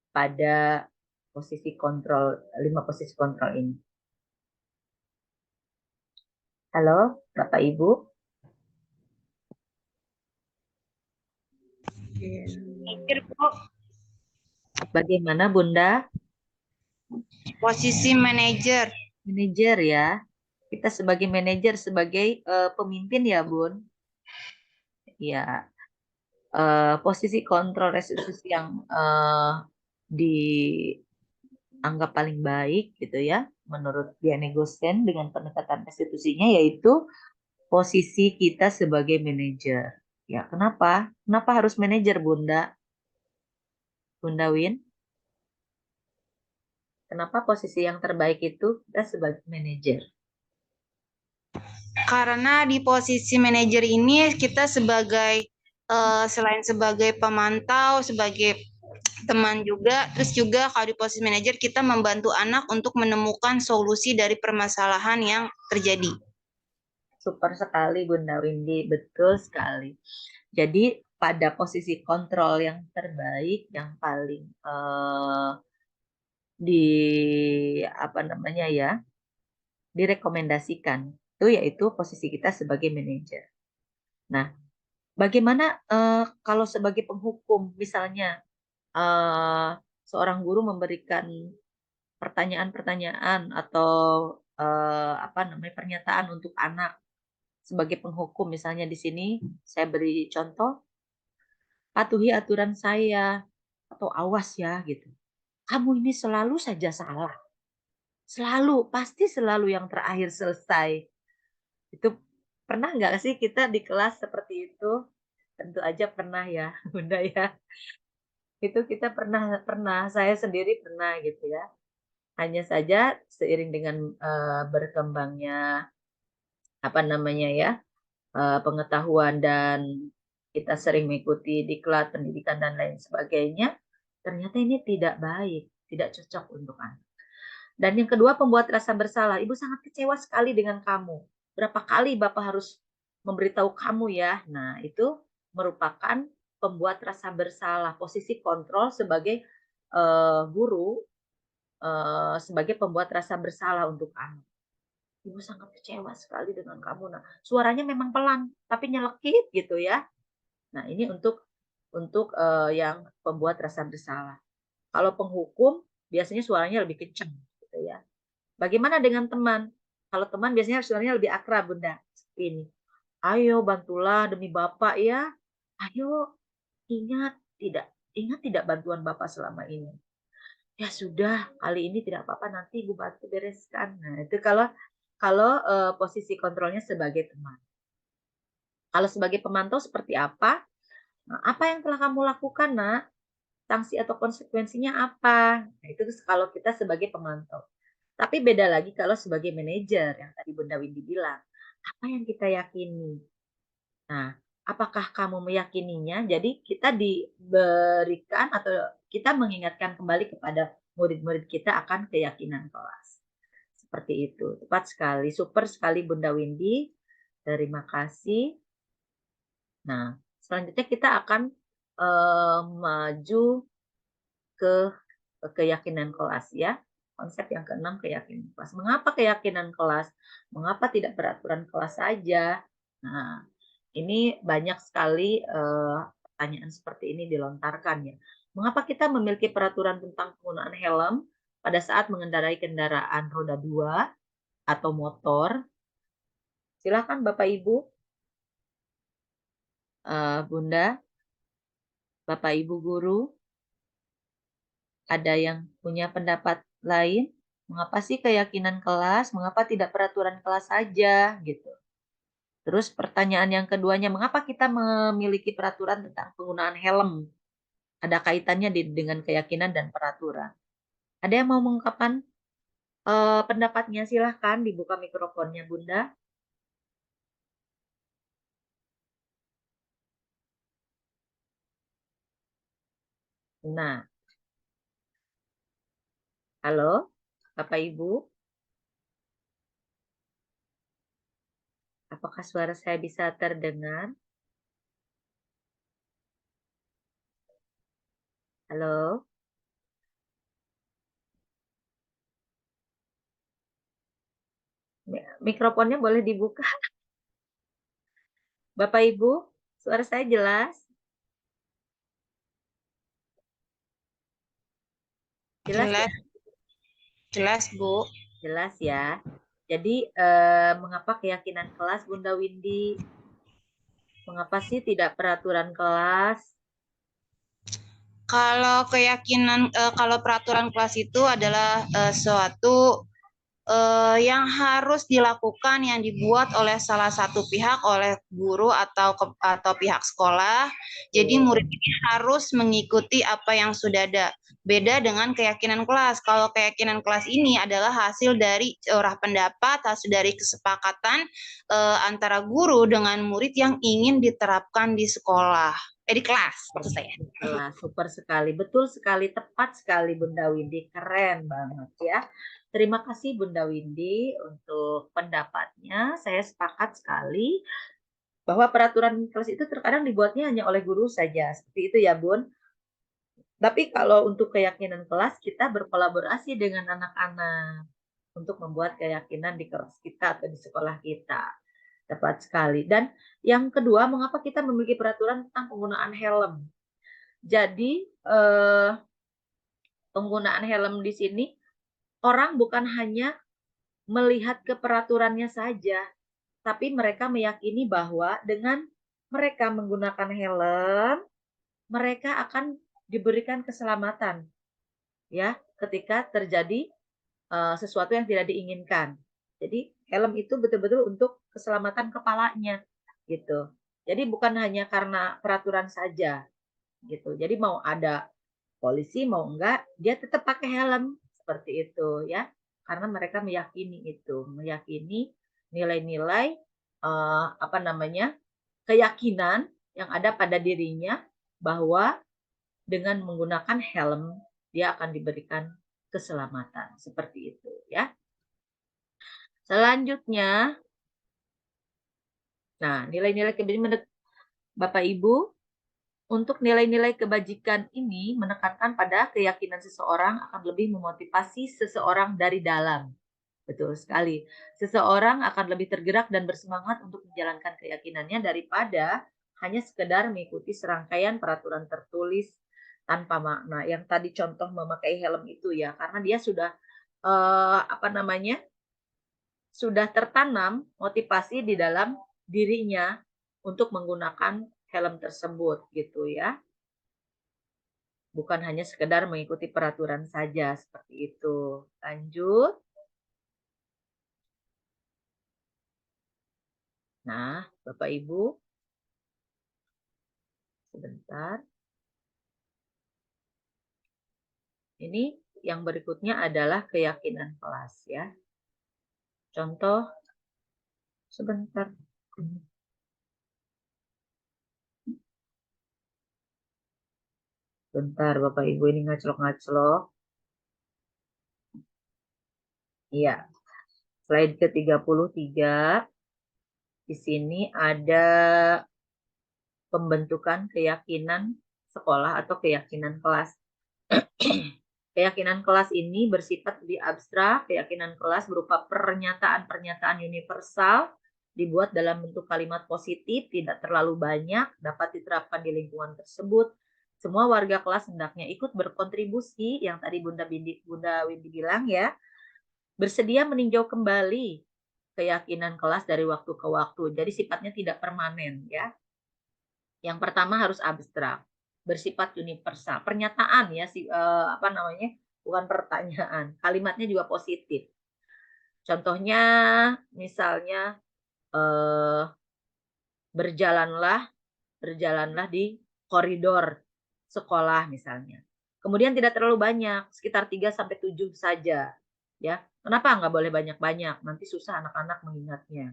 pada posisi kontrol, 5 posisi kontrol ini. Halo, Bapak Ibu. Manajer, Bu. Bagaimana Bunda? Posisi manajer. Manajer ya. Kita sebagai manajer, sebagai pemimpin ya Bun. Ya. Posisi kontrol restitusi yang dianggap paling baik gitu ya, menurut Diane Gosen dengan pendekatan restitusinya, yaitu posisi kita sebagai manajer. Ya, kenapa? Kenapa harus manajer, Bunda? Bunda Win? Kenapa posisi yang terbaik itu kita sebagai manajer? Karena di posisi manajer ini kita sebagai selain sebagai pemantau, sebagai teman juga, terus juga kalau di posisi manajer kita membantu anak untuk menemukan solusi dari permasalahan yang terjadi. Super sekali Bunda Windy, betul sekali. Jadi pada posisi kontrol yang terbaik, yang paling direkomendasikan itu yaitu posisi kita sebagai manajer. Nah, bagaimana kalau sebagai penghukum, misalnya seorang guru memberikan pertanyaan-pertanyaan atau pernyataan untuk anak sebagai penghukum, misalnya di sini saya beri contoh, patuhi aturan saya atau awas ya gitu. Kamu ini selalu saja salah. Selalu, pasti selalu yang terakhir selesai. Itu pernah nggak sih kita di kelas seperti itu? Tentu aja pernah ya, Bunda ya. Itu kita pernah, saya sendiri pernah gitu ya. Hanya saja seiring dengan berkembangnya pengetahuan dan kita sering mengikuti diklat pendidikan dan lain sebagainya, ternyata ini tidak baik, tidak cocok untuk anak. Dan yang kedua, pembuat rasa bersalah. Ibu sangat kecewa sekali dengan kamu. Berapa kali Bapak harus memberitahu kamu ya? Nah, itu merupakan pembuat rasa bersalah, posisi kontrol sebagai guru, sebagai pembuat rasa bersalah untuk anak. Ibu sangat kecewa sekali dengan kamu. Nah, suaranya memang pelan, tapi nyelekit gitu ya. Nah, ini untuk yang pembuat rasa bersalah. Kalau penghukum, biasanya suaranya lebih kencang gitu ya. Bagaimana dengan teman? Kalau teman biasanya suaranya lebih akrab, Bunda. Seperti ini. Ayo bantulah demi Bapak ya. Ayo, ingat tidak bantuan Bapak selama ini. Ya sudah, kali ini tidak apa-apa, nanti Ibu bantu bereskan. Nah, itu kalau posisi kontrolnya sebagai teman. Kalau sebagai pemantau seperti apa? Nah, apa yang telah kamu lakukan, Nak? Sanksi atau konsekuensinya apa? Nah, itu kalau kita sebagai pemantau. Tapi beda lagi kalau sebagai manajer yang tadi Bunda Windy bilang. Apa yang kita yakini? Nah, apakah kamu meyakininya? Jadi kita diberikan atau kita mengingatkan kembali kepada murid-murid kita akan keyakinan kelas. Seperti itu. Tepat sekali. Super sekali Bunda Windy. Terima kasih. Nah, selanjutnya kita akan maju ke keyakinan kelas ya. Konsep yang keenam, keyakinan kelas. Mengapa keyakinan kelas? Mengapa tidak peraturan kelas saja? Nah, ini banyak sekali pertanyaan seperti ini dilontarkan ya. Mengapa kita memiliki peraturan tentang penggunaan helm pada saat mengendarai kendaraan roda 2 atau motor? Silakan Bapak Ibu, Bunda, Bapak Ibu guru, ada yang punya pendapat lain? Mengapa sih keyakinan kelas? Mengapa tidak peraturan kelas saja gitu? Terus pertanyaan yang keduanya, mengapa kita memiliki peraturan tentang penggunaan helm? Ada kaitannya dengan keyakinan dan peraturan. Ada yang mau mengungkapkan pendapatnya? Silahkan dibuka mikrofonnya, Bunda. Nah, halo, Bapak Ibu. Apakah suara saya bisa terdengar? Halo? Mikrofonnya boleh dibuka. Bapak Ibu, suara saya jelas? Jelas ya? Jelas, Bu. Jelas ya. Jadi mengapa keyakinan kelas, Bunda Windy? Mengapa sih tidak peraturan kelas? Kalau kalau peraturan kelas itu adalah suatu yang harus dilakukan yang dibuat oleh salah satu pihak, oleh guru atau pihak sekolah. Jadi murid ini harus mengikuti apa yang sudah ada. Beda dengan keyakinan kelas. Kalau keyakinan kelas ini adalah hasil dari curah pendapat, hasil dari kesepakatan antara guru dengan murid yang ingin diterapkan di sekolah. Di kelas, maksud saya. Kelas, super sekali. Betul sekali, tepat sekali Bunda Windy. Keren banget ya. Terima kasih Bunda Windy untuk pendapatnya. Saya sepakat sekali bahwa peraturan kelas itu terkadang dibuatnya hanya oleh guru saja. Seperti itu ya, Bun. Tapi kalau untuk keyakinan kelas, kita berkolaborasi dengan anak-anak untuk membuat keyakinan di kelas kita atau di sekolah kita. Tepat sekali. Dan yang kedua, mengapa kita memiliki peraturan tentang penggunaan helm? Jadi penggunaan helm di sini orang bukan hanya melihat ke peraturannya saja, tapi mereka meyakini bahwa dengan mereka menggunakan helm, mereka akan diberikan keselamatan ya ketika terjadi sesuatu yang tidak diinginkan. Jadi helm itu betul-betul untuk keselamatan kepalanya gitu. Jadi bukan hanya karena peraturan saja gitu. Jadi mau ada polisi mau enggak dia tetap pakai helm seperti itu ya. Karena mereka meyakini itu, meyakini nilai-nilai keyakinan yang ada pada dirinya bahwa dengan menggunakan helm dia akan diberikan keselamatan seperti itu ya. Selanjutnya, nah nilai-nilai kebajikan Bapak Ibu, untuk nilai-nilai kebajikan ini menekankan pada keyakinan seseorang akan lebih memotivasi seseorang dari dalam. Betul sekali. Seseorang akan lebih tergerak dan bersemangat untuk menjalankan keyakinannya daripada hanya sekedar mengikuti serangkaian peraturan tertulis tanpa makna. Yang tadi contoh memakai helm itu ya, karena dia sudah sudah tertanam motivasi di dalam dirinya untuk menggunakan helm tersebut gitu ya. Bukan hanya sekedar mengikuti peraturan saja seperti itu. Lanjut. Nah, Bapak Ibu, sebentar. Ini yang berikutnya adalah keyakinan kelas ya. Contoh sebentar. Bentar Bapak Ibu, ini ngaclok-ngaclok. Iya. Slide ke-33. Di sini ada pembentukan keyakinan sekolah atau keyakinan kelas. Keyakinan kelas ini bersifat lebih abstrak. Keyakinan kelas berupa pernyataan-pernyataan universal dibuat dalam bentuk kalimat positif, tidak terlalu banyak, dapat diterapkan di lingkungan tersebut. Semua warga kelas hendaknya ikut berkontribusi, yang tadi Bunda Windy bilang ya, bersedia meninjau kembali keyakinan kelas dari waktu ke waktu. Jadi sifatnya tidak permanen ya. Yang pertama harus abstrak, bersifat universal. Pernyataan ya, bukan pertanyaan. Kalimatnya juga positif. Contohnya, misalnya berjalanlah di koridor sekolah misalnya. Kemudian tidak terlalu banyak, sekitar 3-7 saja. Ya, kenapa nggak boleh banyak-banyak? Nanti susah anak-anak mengingatnya.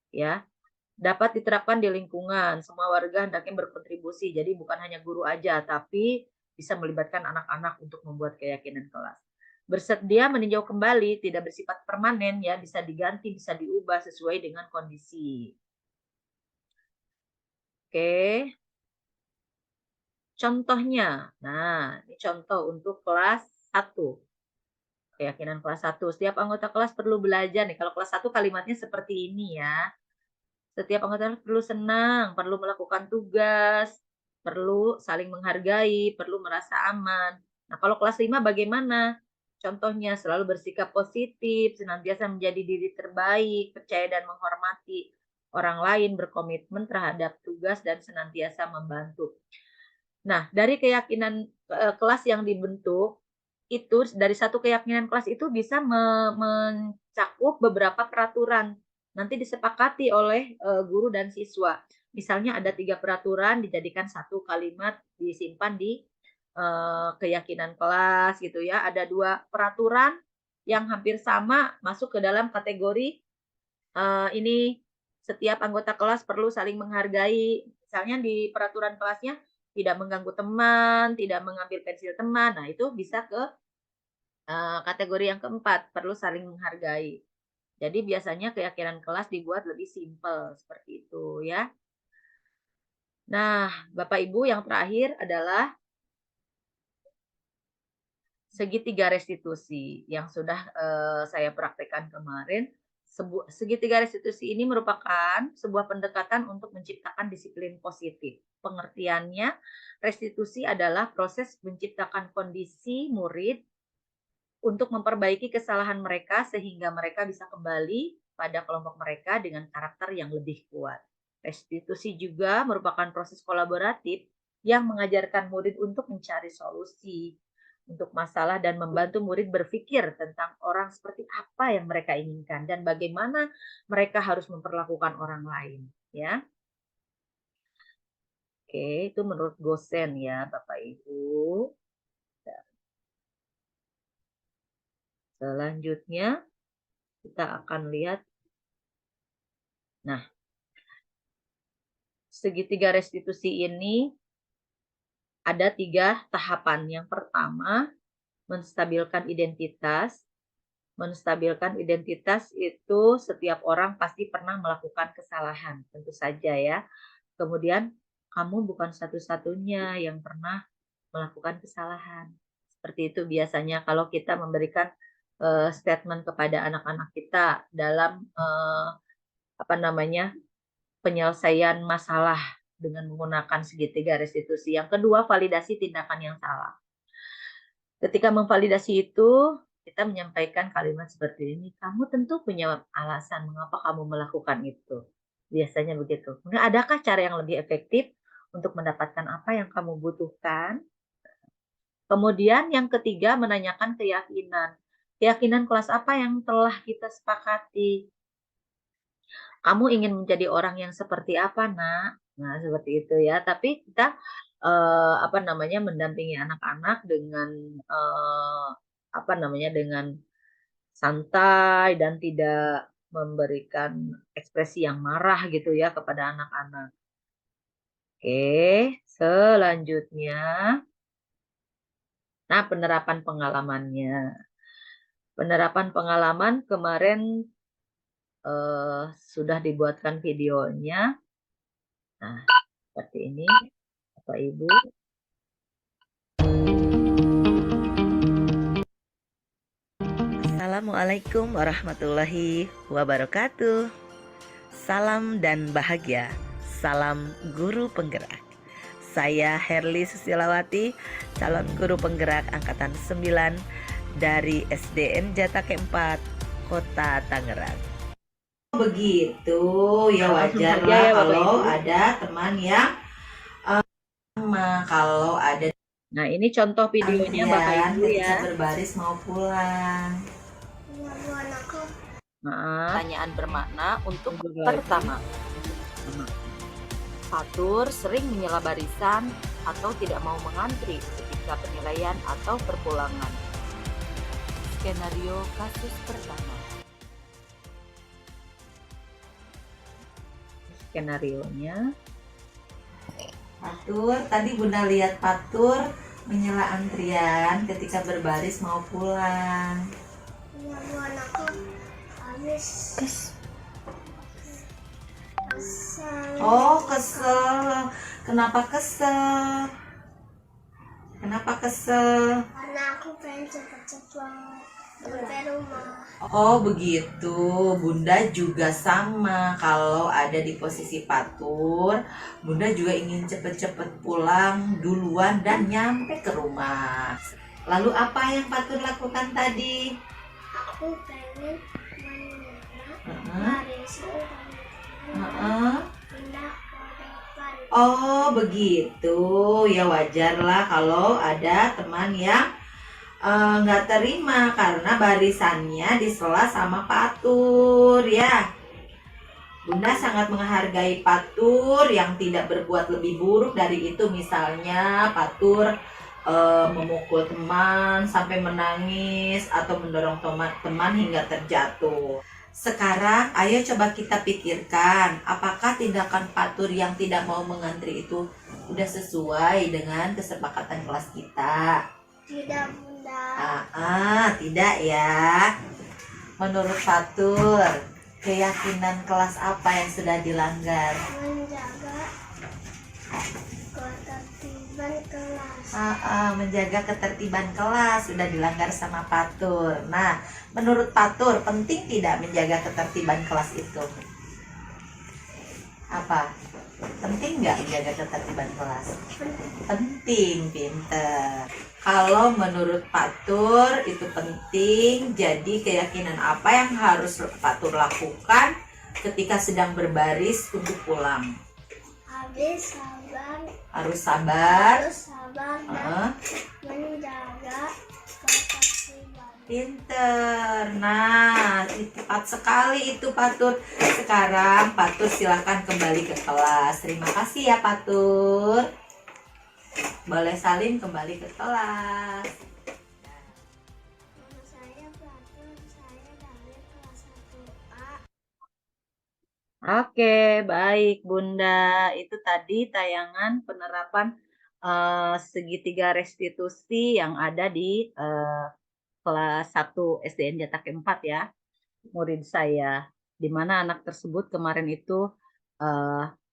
Ya, dapat diterapkan di lingkungan. Semua warga hendaknya berkontribusi. Jadi bukan hanya guru aja, tapi bisa melibatkan anak-anak untuk membuat keyakinan kelas. Bersedia meninjau kembali, tidak bersifat permanen ya, bisa diganti, bisa diubah sesuai dengan kondisi. Oke. Contohnya. Nah, ini contoh untuk kelas 1. Keyakinan kelas 1. Setiap anggota kelas perlu belajar nih. Kalau kelas 1 kalimatnya seperti ini ya. Setiap anggota perlu senang, perlu melakukan tugas, perlu saling menghargai, perlu merasa aman. Nah, kalau kelas 5 bagaimana? Contohnya selalu bersikap positif, senantiasa menjadi diri terbaik, percaya dan menghormati orang lain, berkomitmen terhadap tugas dan senantiasa membantu. Nah, dari keyakinan kelas yang dibentuk, itu dari satu keyakinan kelas itu bisa mencakup beberapa peraturan. Nanti disepakati oleh guru dan siswa. Misalnya ada 3 peraturan dijadikan satu kalimat disimpan di keyakinan kelas gitu ya. Ada 2 peraturan yang hampir sama masuk ke dalam kategori ini setiap anggota kelas perlu saling menghargai. Misalnya di peraturan kelasnya tidak mengganggu teman, tidak mengambil pensil teman. Nah, itu bisa ke kategori yang keempat, perlu saling menghargai. Jadi biasanya keyakinan kelas dibuat lebih simpel seperti itu ya. Nah, Bapak Ibu, yang terakhir adalah segitiga restitusi yang sudah saya praktekkan kemarin. Segitiga restitusi ini merupakan sebuah pendekatan untuk menciptakan disiplin positif. Pengertiannya, restitusi adalah proses menciptakan kondisi murid untuk memperbaiki kesalahan mereka sehingga mereka bisa kembali pada kelompok mereka dengan karakter yang lebih kuat. Restitusi juga merupakan proses kolaboratif yang mengajarkan murid untuk mencari solusi untuk masalah dan membantu murid berpikir tentang orang seperti apa yang mereka inginkan dan bagaimana mereka harus memperlakukan orang lain, ya. Oke, itu menurut Gosen ya, Bapak Ibu. Selanjutnya kita akan lihat. Nah, segitiga restitusi ini ada 3 tahapan. Yang pertama, menstabilkan identitas. Menstabilkan identitas itu setiap orang pasti pernah melakukan kesalahan, tentu saja ya. Kemudian, kamu bukan satu-satunya yang pernah melakukan kesalahan. Seperti itu biasanya kalau kita memberikan statement kepada anak-anak kita dalam penyelesaian masalah dengan menggunakan segitiga restitusi. Yang kedua, validasi tindakan yang salah. Ketika memvalidasi itu, kita menyampaikan kalimat seperti ini, kamu tentu punya alasan mengapa kamu melakukan itu. Biasanya begitu. Kemudian, adakah cara yang lebih efektif untuk mendapatkan apa yang kamu butuhkan? Kemudian yang ketiga, menanyakan keyakinan. Keyakinan kelas apa yang telah kita sepakati? Kamu ingin menjadi orang yang seperti apa, Nak? Nah, seperti itu ya. Tapi kita mendampingi anak-anak dengan dengan santai dan tidak memberikan ekspresi yang marah gitu ya kepada anak-anak. Oke, selanjutnya. Nah, penerapan pengalamannya. Penerapan pengalaman kemarin sudah dibuatkan videonya. Nah, seperti ini, Bapak Ibu. Assalamualaikum warahmatullahi wabarakatuh. Salam dan bahagia. Salam guru penggerak. Saya Herli Susilawati, calon guru penggerak angkatan 9 dari SDN Jata Ke-4, Kota Tangerang. Begitu, ya wajar lah kalau ada teman yang kalau ada. Nah, ini contoh videonya Bapak Ibu ya. Berbaris mau pulang. Pertanyaan bermakna untuk pertama. Fatur sering menyela barisan atau tidak mau mengantri ketika penilaian atau perpulangan. Skenario kasus pertama. Skenarionya. Fatur, tadi Bunda lihat Fatur menyela antrian ketika berbaris mau pulang. Aku habis kesel. Oh, kesel. Kenapa kesel? Kenapa kesel? Karena aku pengen cepet-cepet sampai rumah. Oh, begitu. Bunda juga sama. Kalau ada di posisi Fatur, Bunda juga ingin cepet-cepet pulang duluan dan nyampe ke rumah. Lalu apa yang Fatur lakukan tadi? Aku pengen menyela barisan pindah ke depan. Oh, begitu. Ya wajarlah kalau ada teman yang nggak terima karena barisannya disela sama Fatur ya. Bunda sangat menghargai Fatur yang tidak berbuat lebih buruk dari itu. Misalnya Fatur memukul teman sampai menangis atau mendorong teman hingga terjatuh. Sekarang ayo coba kita pikirkan, apakah tindakan Fatur yang tidak mau mengantri itu udah sesuai dengan kesepakatan kelas kita? Tidak, Bunda. Tidak ya. Menurut Fatur, keyakinan kelas apa yang sudah dilanggar? Menjaga ketertiban kelas. Menjaga ketertiban kelas sudah dilanggar sama Fatur. Nah, menurut Fatur penting tidak menjaga ketertiban kelas itu? Apa? Penting nggak menjaga ketertiban kelas? Penting, pinter. Kalau menurut Fatur itu penting, jadi keyakinan apa yang harus Fatur lakukan ketika sedang berbaris untuk pulang? Harus sabar dan menjaga ketertiban. Pinter. Nah, tepat sekali itu Fatur. Sekarang Fatur silahkan kembali ke kelas. Terima kasih ya Fatur. Boleh salin kembali ke kelas. Nama saya Fatur, saya dari kelas 1A. Oke, baik Bunda. Itu tadi tayangan penerapan segitiga restitusi yang ada di kelas 1 SDN Jata Ke-4 ya, murid saya. Di mana anak tersebut kemarin itu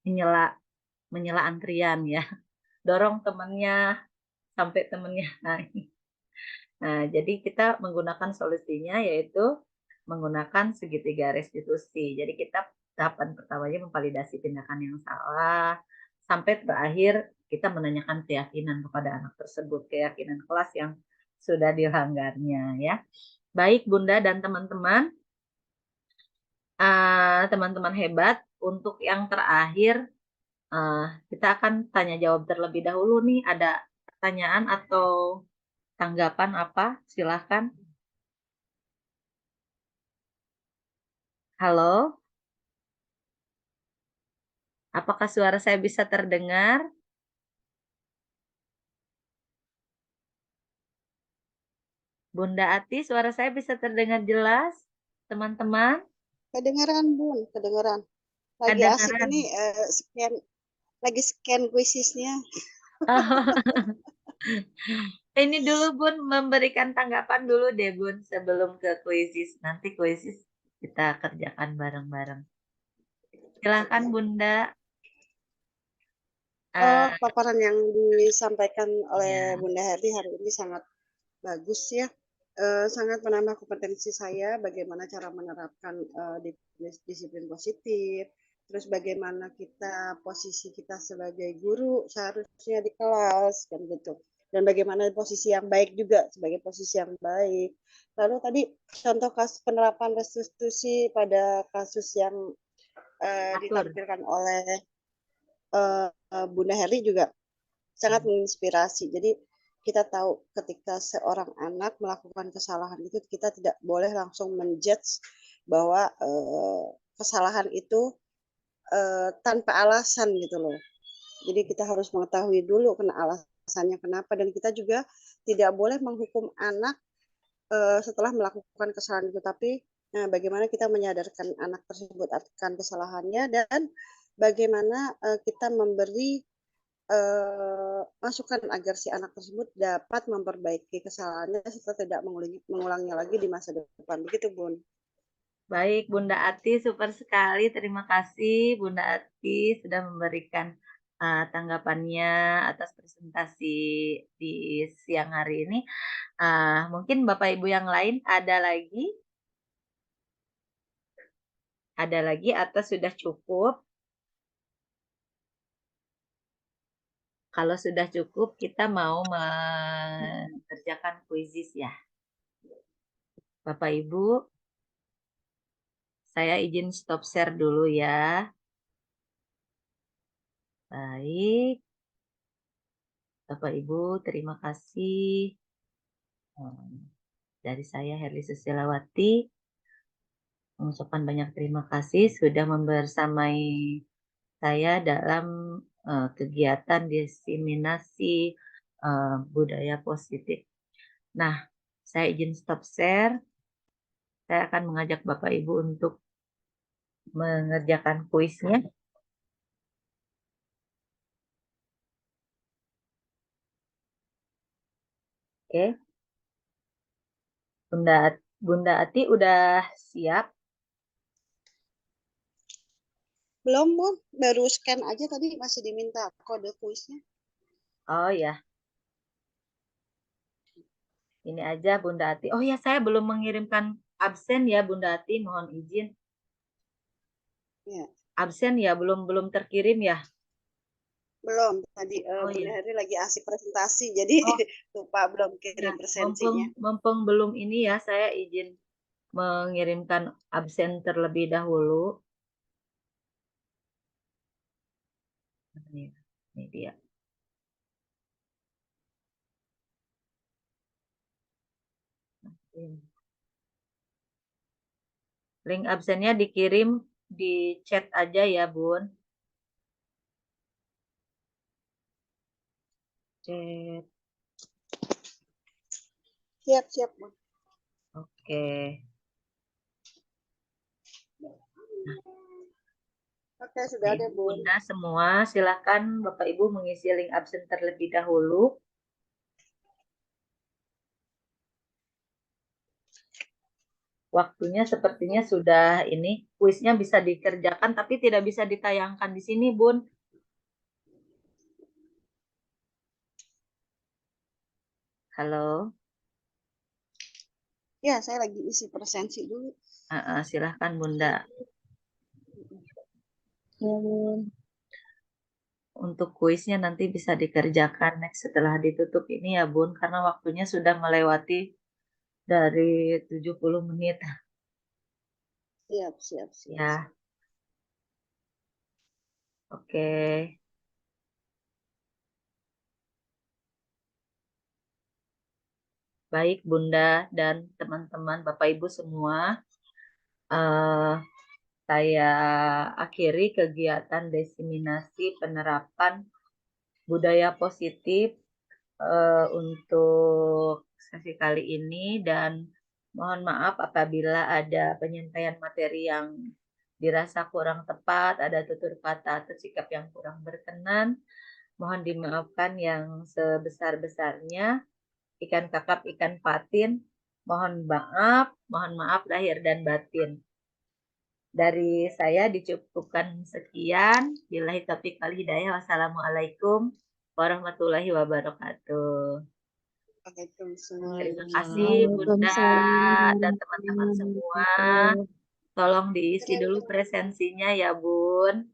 menyela antrian ya. Dorong temannya sampai temannya naik. Nah, jadi kita menggunakan solusinya yaitu menggunakan segitiga restitusi. Jadi kita tahapan pertamanya memvalidasi tindakan yang salah. sampai terakhir kita menanyakan keyakinan kepada anak tersebut, keyakinan kelas yang sudah dilanggarnya ya. Baik Bunda dan teman-teman, teman-teman hebat, untuk yang terakhir kita akan tanya jawab terlebih dahulu nih. Ada pertanyaan atau tanggapan apa? Silahkan. Halo, apakah suara saya bisa terdengar? Bunda Ati, suara saya bisa terdengar jelas? Teman-teman, Kedengeran, Bun, kedengeran. Lagi asik kedengaran? ini lagi scan quizisnya. Ini dulu Bun, memberikan tanggapan dulu deh Bun sebelum ke kuisis. Nanti kuisis kita kerjakan bareng-bareng. Silahkan Bunda. Oh, Eh, paparan yang disampaikan oleh ya. Bunda Herdi hari ini sangat bagus ya. Sangat menambah kompetensi saya bagaimana cara menerapkan disiplin positif, terus bagaimana kita posisi kita sebagai guru seharusnya di kelas kan gitu. Dan bagaimana posisi yang baik juga sebagai posisi yang baik. Lalu tadi contoh kasus penerapan restitusi pada kasus yang Atur. ditampilkan oleh Bunda Heri juga sangat menginspirasi. Jadi kita tahu ketika seorang anak melakukan kesalahan itu kita tidak boleh langsung menjudge bahwa kesalahan itu tanpa alasan gitu loh. Jadi kita harus mengetahui dulu alasannya kenapa, dan kita juga tidak boleh menghukum anak setelah melakukan kesalahan itu, tapi bagaimana kita menyadarkan anak tersebut akan kesalahannya, dan bagaimana kita memberi masukan agar si anak tersebut dapat memperbaiki kesalahannya setelah tidak mengulangnya lagi di masa depan. Begitu, Bun. Baik, Bunda Ati, super sekali. Terima kasih Bunda Ati sudah memberikan tanggapannya atas presentasi di siang hari ini. Mungkin Bapak Ibu yang lain ada lagi? Ada lagi atau sudah cukup? Kalau sudah cukup, kita mau mengerjakan kuisis ya. Bapak Ibu, saya izin stop share dulu ya. Baik. Bapak Ibu, terima kasih. Dari saya Herli Susilawati, mengucapkan banyak terima kasih sudah membersamai saya dalam kegiatan diseminasi budaya positif. Nah, saya izin stop share. Saya akan mengajak Bapak Ibu untuk mengerjakan kuisnya. Oke. Bunda Ati udah siap? Belum, Bun. Baru scan aja tadi, masih diminta kode kuisnya. Oh ya. Ini aja Bunda Ati. Oh ya, saya belum mengirimkan absen ya Bunda Ati, mohon izin. Ya. Absen ya, belum terkirim ya. Belum. Tadi Oh Bunda ya. Heri lagi asik presentasi, jadi Oh lupa belum ya, kirim mumpung, presensinya. mumpung belum ini ya, saya izin mengirimkan absen terlebih dahulu. Ini dia. Link absennya dikirim di chat aja ya, Bun. Chat. Siap, Bun. Oke. Oke, sudah ada, Ibu, Bun. Bunda semua, silakan Bapak Ibu mengisi link absen terlebih dahulu. Waktunya sepertinya sudah ini, kuisnya bisa dikerjakan tapi tidak bisa ditayangkan di sini, Bun. Halo, Ya, saya lagi isi presensi dulu. silahkan Bunda. Ya, Bun. untuk kuisnya nanti bisa dikerjakan next setelah ditutup ini ya Bun, karena waktunya sudah melewati dari 70 menit Siap, siap, siap. ya. Oke. Baik Bunda dan teman-teman Bapak Ibu semua, eh, saya akhiri kegiatan diseminasi penerapan budaya positif untuk sesi kali ini, dan mohon maaf apabila ada penyampaian materi yang dirasa kurang tepat, ada tutur kata atau sikap yang kurang berkenan. Mohon dimaafkan yang sebesar-besarnya. Ikan kakap, ikan patin, mohon maaf lahir dan batin. Dari saya dicukupkan sekian. Billahi taufiq wal hidayah. Wassalamualaikum warahmatullahi wabarakatuh. Waalaikumsalam. Terima kasih Bunda dan teman-teman semua. Tolong diisi dulu presensinya ya Bun.